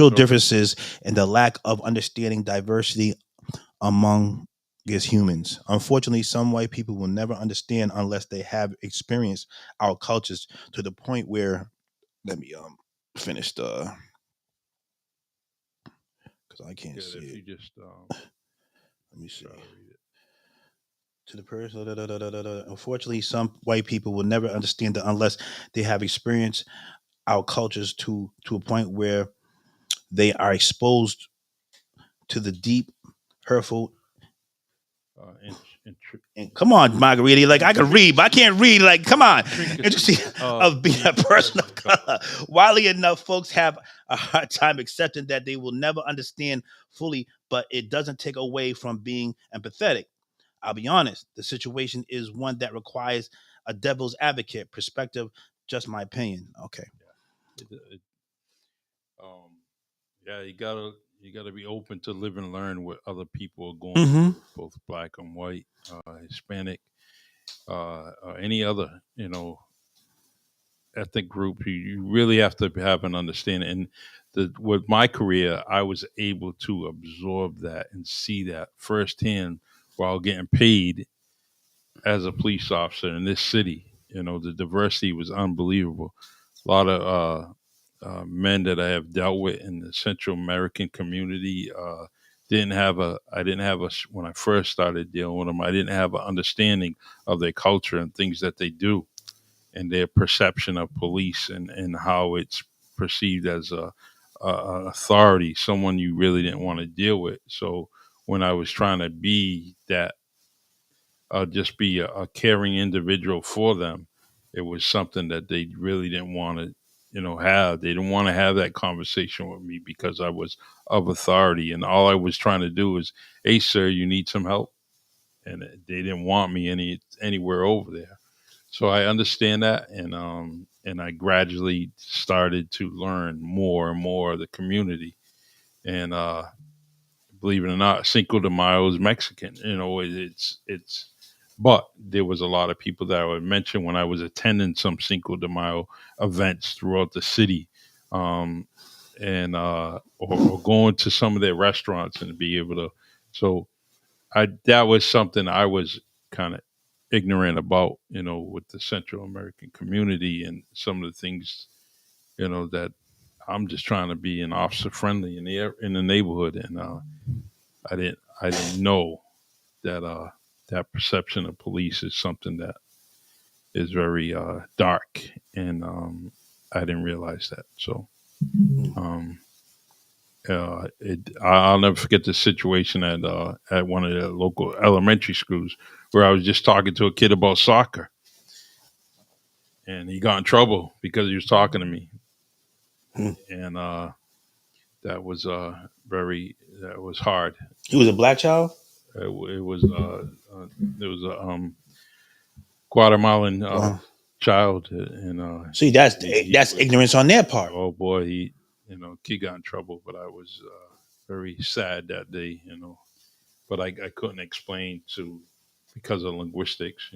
differences, and the lack of understanding diversity among us humans. Unfortunately, some white people will never understand unless they have experienced our cultures to the point where let me finish the because I can't see If it. you just Let me see. try to read it. To the person. Unfortunately, some white people will never understand that unless they have experienced our cultures to a point where they are exposed to the deep, hurtful. And come on, Margarita. Like I can read, but I can't read. Like, come on. Interesting of being a person of color. Wildly enough, folks have a hard time accepting that they will never understand fully, but it doesn't take away from being empathetic. I'll be honest, the situation is one that requires a devil's advocate perspective. Just my opinion. Okay. Yeah, you gotta be open to live and learn what other people are going Mm-hmm. through, both black and white, Hispanic, or any other ethnic group. You really have to have an understanding. And with my career, I was able to absorb that and see that firsthand while getting paid as a police officer in this city. The diversity was unbelievable. A lot of men that I have dealt with in the Central American community I didn't have when I first started dealing with them. I didn't have an understanding of their culture and things that they do, and their perception of police and how it's perceived as a authority, someone you really didn't want to deal with. So when I was trying to be that, just be a caring individual for them, it was something that they really didn't want to, have. They didn't want to have that conversation with me because I was of authority, and all I was trying to do is, "Hey, sir, you need some help," and they didn't want me anywhere over there. So I understand that, and I gradually started to learn more and more of the community. And believe it or not, Cinco de Mayo is Mexican. It's. But there was a lot of people that I would mention when I was attending some Cinco de Mayo events throughout the city, um, and or going to some of their restaurants and be able to. So that was something I was kind of ignorant about, with the Central American community and some of the things, that I'm just trying to be an officer friendly in the neighborhood, and I didn't know that that perception of police is something that is very dark, and I didn't realize that. So um, I'll never forget the situation at one of the local elementary schools where I was just talking to a kid about soccer, and he got in trouble because he was talking to me, Hmm. and that was hard. He was a black child. It was there was a Guatemalan Wow. child, and See, he that's was, ignorance on their part. oh boy, kid got in trouble, but I was very sad that day, but I couldn't explain because of linguistics,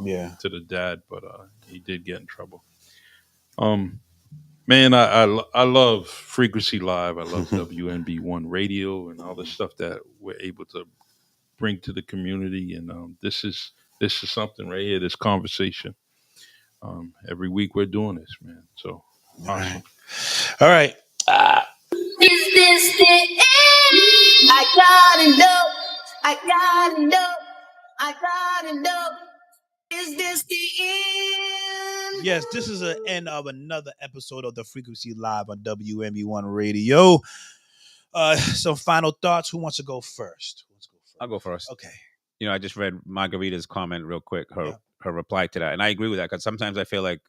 Yeah. to the dad, but he did get in trouble. Um, Man, I love Frequency Live. I love WNB1 Radio and all the stuff that we're able to bring to the community. And this is something right here. This conversation. Every week we're doing this, man. So awesome. All right. Is this the end? I gotta know. I gotta know. I gotta know. Is this the end? Yes, this is the end of another episode of the Frequency Live on WMB1 Radio. Some final thoughts. Who wants to go first? Who wants to go first? I'll go first. Okay. I just read Margarita's comment real quick, Yeah. her reply to that. And I agree with that because sometimes I feel like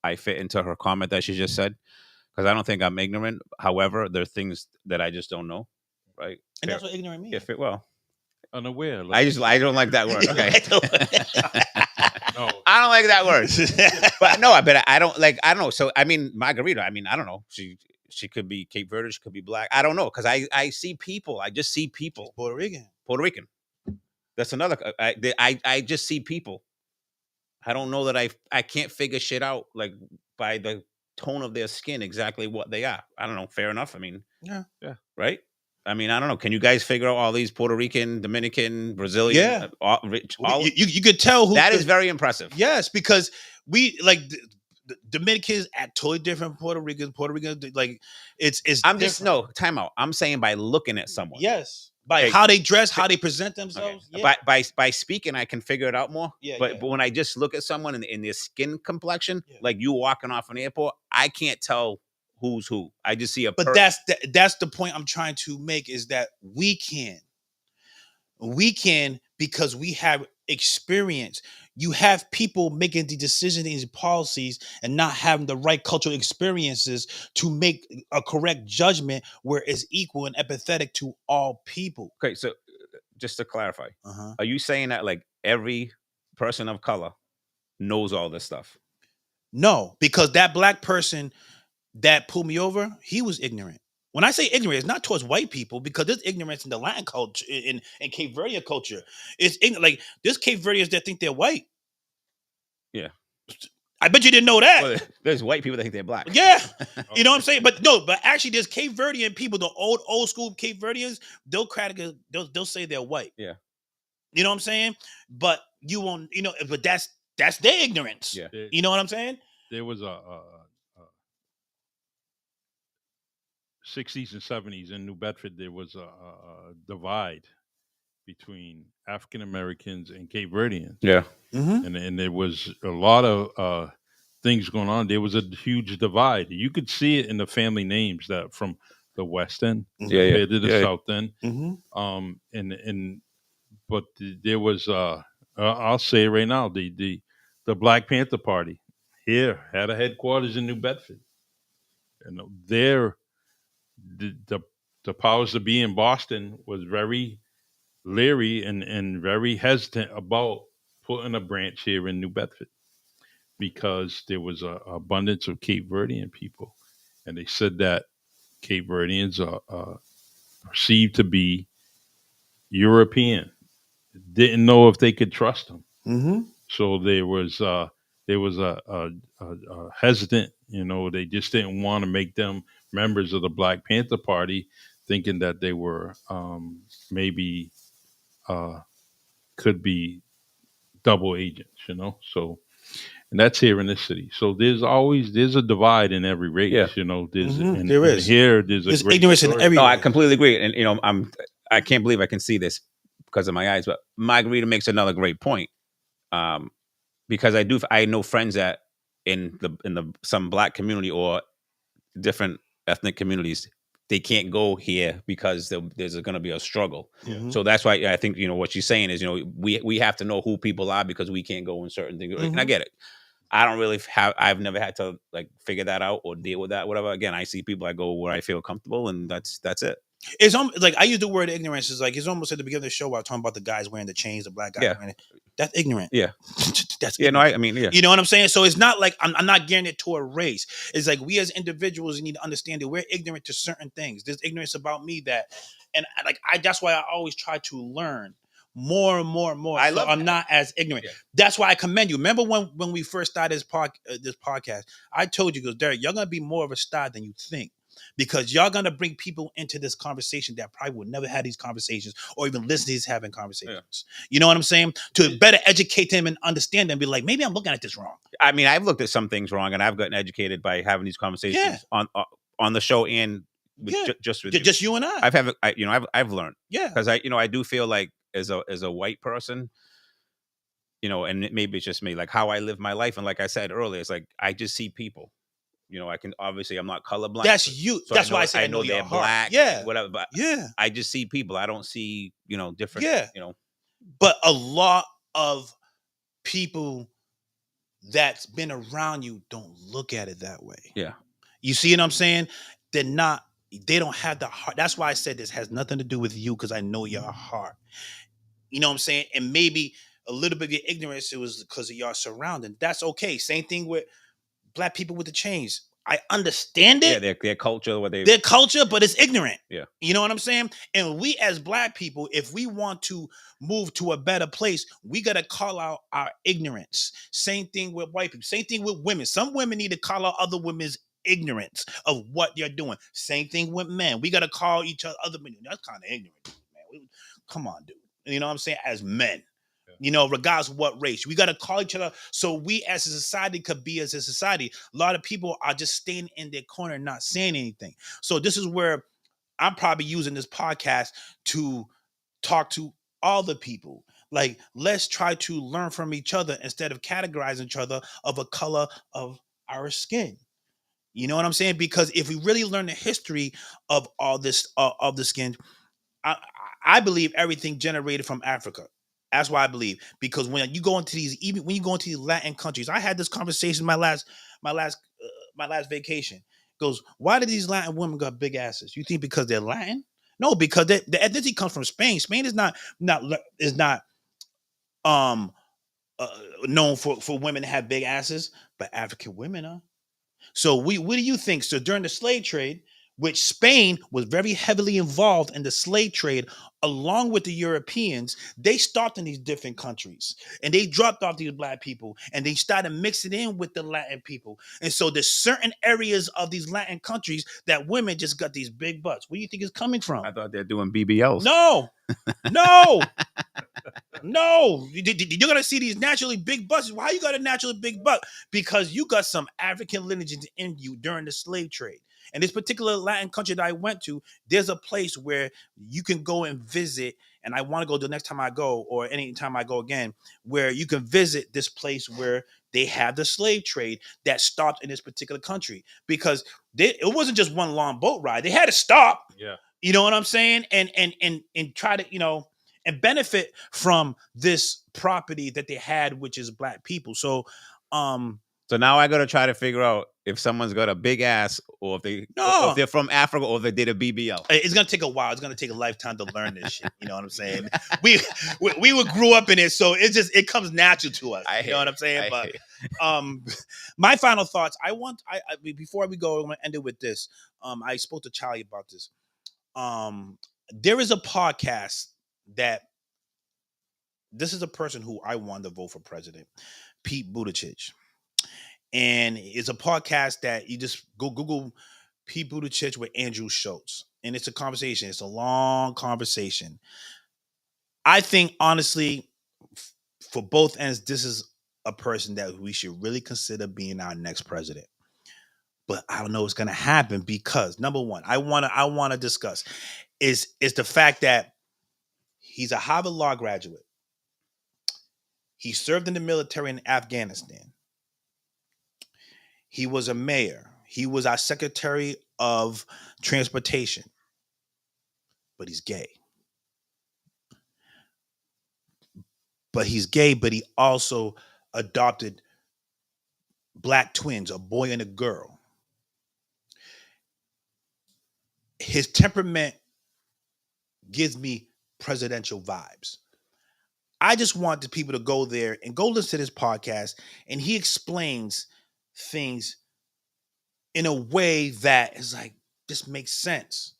I fit into her comment that she just said because I don't think I'm ignorant. However, there are things that I just don't know, right? And that's what ignorant means. If it well, Unaware. I don't like that word. Okay. No. I don't like that word. But no, I don't like. I don't know. So I mean, Margarita. I mean, I don't know. She could be Cape Verde. She could be black. I don't know because I see people. I just see people. Puerto Rican. Puerto Rican. That's another. I just see people. I don't know that I can't figure shit out like by the tone of their skin exactly what they are. I don't know. Fair enough. I mean, Yeah. right. I mean, I don't know. Can you guys figure out all these Puerto Rican, Dominican, Brazilian? Yeah. All You could tell who that is very impressive. Yes, because we like the Dominicans act totally different from Puerto Ricans. Puerto Ricans like it's. I'm different. just no time out. I'm saying by looking at someone. Yes. By Okay. how they dress, how they present themselves. Okay. Yeah. By speaking, I can figure it out more. Yeah, But yeah. but when I just look at someone in their skin complexion, Yeah. like you walking off an airport, I can't tell who's who. I just see a. But that's the point I'm trying to make is that we can because we have experience. You have people making the decisions and policies and not having the right cultural experiences to make a correct judgment where it's equal and empathetic to all people. Okay, so just to clarify, Uh-huh. are you saying that like every person of color knows all this stuff? No, because that black person that pulled me over, he was ignorant. When I say ignorant, it's not towards white people because there's ignorance in the Latin culture, in Cape Verdean culture. It's like there's Cape Verdeans that think they're white. Yeah. I bet you didn't know that. Well, there's white people that think they're black. Yeah. You know what I'm saying? But no, but actually there's Cape Verdean people, the old school Cape Verdeans, they'll say they're white. Yeah. You know what I'm saying? But you won't, but that's their ignorance. Yeah. You know what I'm saying? There was a 60s and 70s in New Bedford. There was a divide between African Americans and Cape Verdeans. Yeah. Mm-hmm. And there was a lot of things going on. There was a huge divide. You could see it in the family names that from the West End compared to the South End. Mm-hmm. But there was I'll say it right now, the Black Panther Party here had a headquarters in New Bedford. The powers that be in Boston was very leery and very hesitant about putting a branch here in New Bedford. because there was a abundance of Cape Verdean people, and they said that Cape Verdeans are perceived to be European. Didn't know if they could trust them. Mm-hmm. So there was a hesitant. They just didn't want to make them members of the Black Panther Party, thinking that they were maybe uh, could be double agents. So and that's here in this city. So there's a divide in every race. Yeah. There's There and is. here there's a There's great ignorance in story. every No, I race. completely agree, and I can't believe I can see this because of my eyes. But Margarita makes another great point, because I know friends that in the some Black community or different ethnic communities, they can't go here because there's going to be a struggle. Mhm. So that's why I think what she's saying is we have to know who people are because we can't go in certain things. And I get it. I don't really I've never had to like figure that out or deal with that, whatever. Again, I see people, I go where I feel comfortable, and that's it. It's like I use the word ignorance. Is like it's almost at the beginning of the show while talking about the guys wearing the chains, the Black guys Yeah. wearing it. That's ignorant. Yeah. That's Yeah, no, ignorant. I mean, yeah. You know what I'm saying? So it's not like I'm not gearing it to a race. It's like we as individuals need to understand that we're ignorant to certain things. There's ignorance about me and that's why I always try to learn more and more and more. So I'm not as ignorant. Yeah. That's why I commend you. Remember when we first started this podcast, I told you, because Derek, you're gonna be more of a star than you think. Because y'all gonna bring people into this conversation that probably would never have these conversations or even listen to these having conversations. Yeah. You know what I'm saying? To better educate them and understand them, be like, maybe I'm looking at this wrong. I mean, I've looked at some things wrong, and I've gotten educated by having these conversations on the show and just with just you and I. I've learned. Yeah, because I do feel like as a white person, and maybe it's just me, like how I live my life, and like I said earlier, it's like I just see people. I can obviously I'm not colorblind. That's you. So that's why I say I know they're Black. Yeah, whatever. But I just see people. I don't see different. Yeah, But a lot of people that's been around you don't look at it that way. Yeah, you see what I'm saying? They don't have the heart. That's why I said this has nothing to do with you, because I know your heart. You know what I'm saying? And maybe a little bit of your ignorance, it was because of your surrounding. That's okay. Same thing with Black people with the chains. I understand it. Yeah, their culture, their culture, but it's ignorant. Yeah. You know what I'm saying? And we as Black people, if we want to move to a better place, we got to call out our ignorance. Same thing with white people. Same thing with women. Some women need to call out other women's ignorance of what they're doing. Same thing with men. We got to call each other men. That's kind of ignorant, man. Come on, dude. You know what I'm saying? As men. Regardless of what race, we got to call each other so we as a society could be as a society. A lot of people are just staying in their corner and not saying anything. So this is where I'm probably using this podcast to talk to all the people. Like, let's try to learn from each other instead of categorizing each other of a color of our skin. You know what I'm saying? Because if we really learn the history of all this, of the skin, I believe everything generated from Africa. That's why I believe, because when you go into even when you go into these Latin countries, I had this conversation my last vacation. Goes, why do these Latin women got big asses? You think because they're Latin? No, because the ethnicity comes from Spain. Spain is not known for women to have big asses, but African women are. So what do you think? So during the slave trade, which Spain was very heavily involved in the slave trade, along with the Europeans, they stopped in these different countries and they dropped off these Black people and they started mixing in with the Latin people. And so there's certain areas of these Latin countries that women just got these big butts. Where do you think it's coming from? I thought they're doing BBLs. No. No, you're gonna see these naturally big butts. Why you got a naturally big butt? Because you got some African lineage in you during the slave trade. And this particular Latin country that I went to, there's a place where you can go and visit. And I want to go the next time I go, or any time I go again, where you can visit this place where they have the slave trade that stopped in this particular country. Because it wasn't just one long boat ride. They had to stop. Yeah. You know what I'm saying? And try to, and benefit from this property that they had, which is Black people. So So now I got to try to figure out if someone's got a big ass, or if they, or No. if they're from Africa, or if they did a BBL. It's gonna take a while. It's gonna take a lifetime to learn this shit. You know what I'm saying? We would grew up in it, so it comes natural to us. You know what I'm saying? But my final thoughts. I before we go, I'm gonna end it with this. I spoke to Charlie about this. There is a podcast that this is a person who I wanted to vote for president, Pete Buttigieg. And it's a podcast that you just go Google Pete Buttigieg with Andrew Schultz. And it's a conversation. It's a long conversation. I think, honestly, for both ends, this is a person that we should really consider being our next president. But I don't know what's going to happen because, number one, I want to discuss is the fact that he's a Harvard Law graduate. He served in the military in Afghanistan. He was a mayor. He was our Secretary of Transportation. But he's gay. But he also adopted black twins, a boy and a girl. His temperament gives me presidential vibes. I just want the people to go there and go listen to this podcast, and he explains things in a way that is like, this makes sense.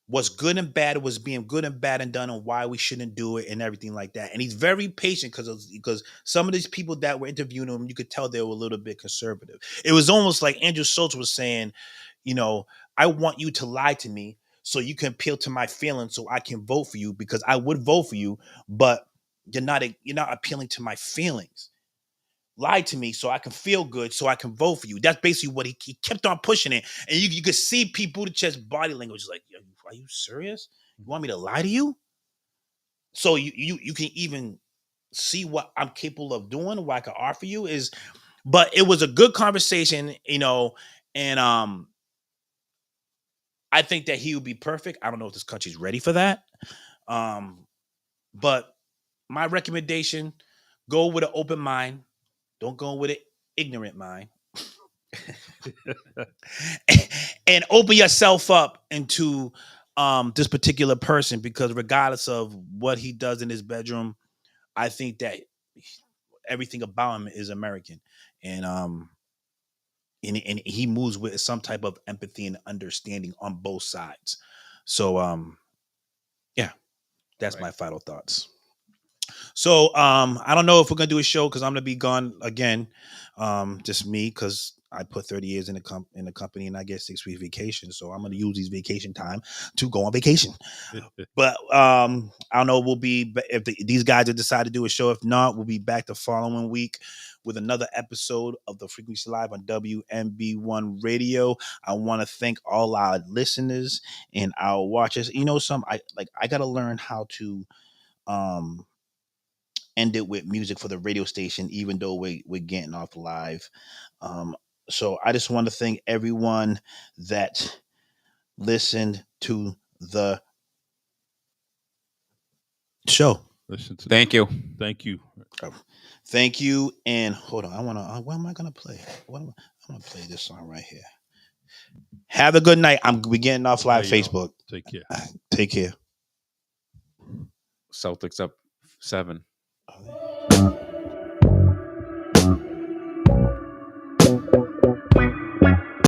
What's good and bad was being good and bad and done, and why we shouldn't do it and everything like that. And he's very patient because some of these people that were interviewing him, you could tell they were a little bit conservative. It was almost like Andrew Schultz was saying, I want you to lie to me so you can appeal to my feelings so I can vote for you, because I would vote for you, but you're not appealing to my feelings. Lie to me so I can feel good, so I can vote for you. That's basically what he kept on pushing it. And you could see Pete Buttigieg's body language like, are you serious? You want me to lie to you? So you can even see what I'm capable of doing, what I can offer you is, but it was a good conversation, and I think that he would be perfect. I don't know if this country's ready for that. But my recommendation, go with an open mind. Don't go with an ignorant mind. And open yourself up into this particular person, because regardless of what he does in his bedroom, I think that everything about him is American, and he moves with some type of empathy and understanding on both sides. So yeah, that's Right. my final thoughts. So I don't know if we're gonna do a show because I'm gonna be gone again. Just me, because I put 30 years in the company and I get 6 weeks vacation. So I'm gonna use these vacation time to go on vacation. But I don't know. We'll be if these guys have decided to do a show. If not, we'll be back the following week with another episode of the Frequency Live on WMB1 Radio. I want to thank all our listeners and our watchers. I gotta learn how to end it with music for the radio station, even though we're getting off live. So I just want to thank everyone that listened to the show. Thank you. Thank you. Thank you. And hold on, what am I gonna play? I'm gonna play this song right here. Have a good night. We're getting off live Facebook. Take care. Take care. Celtics up 7.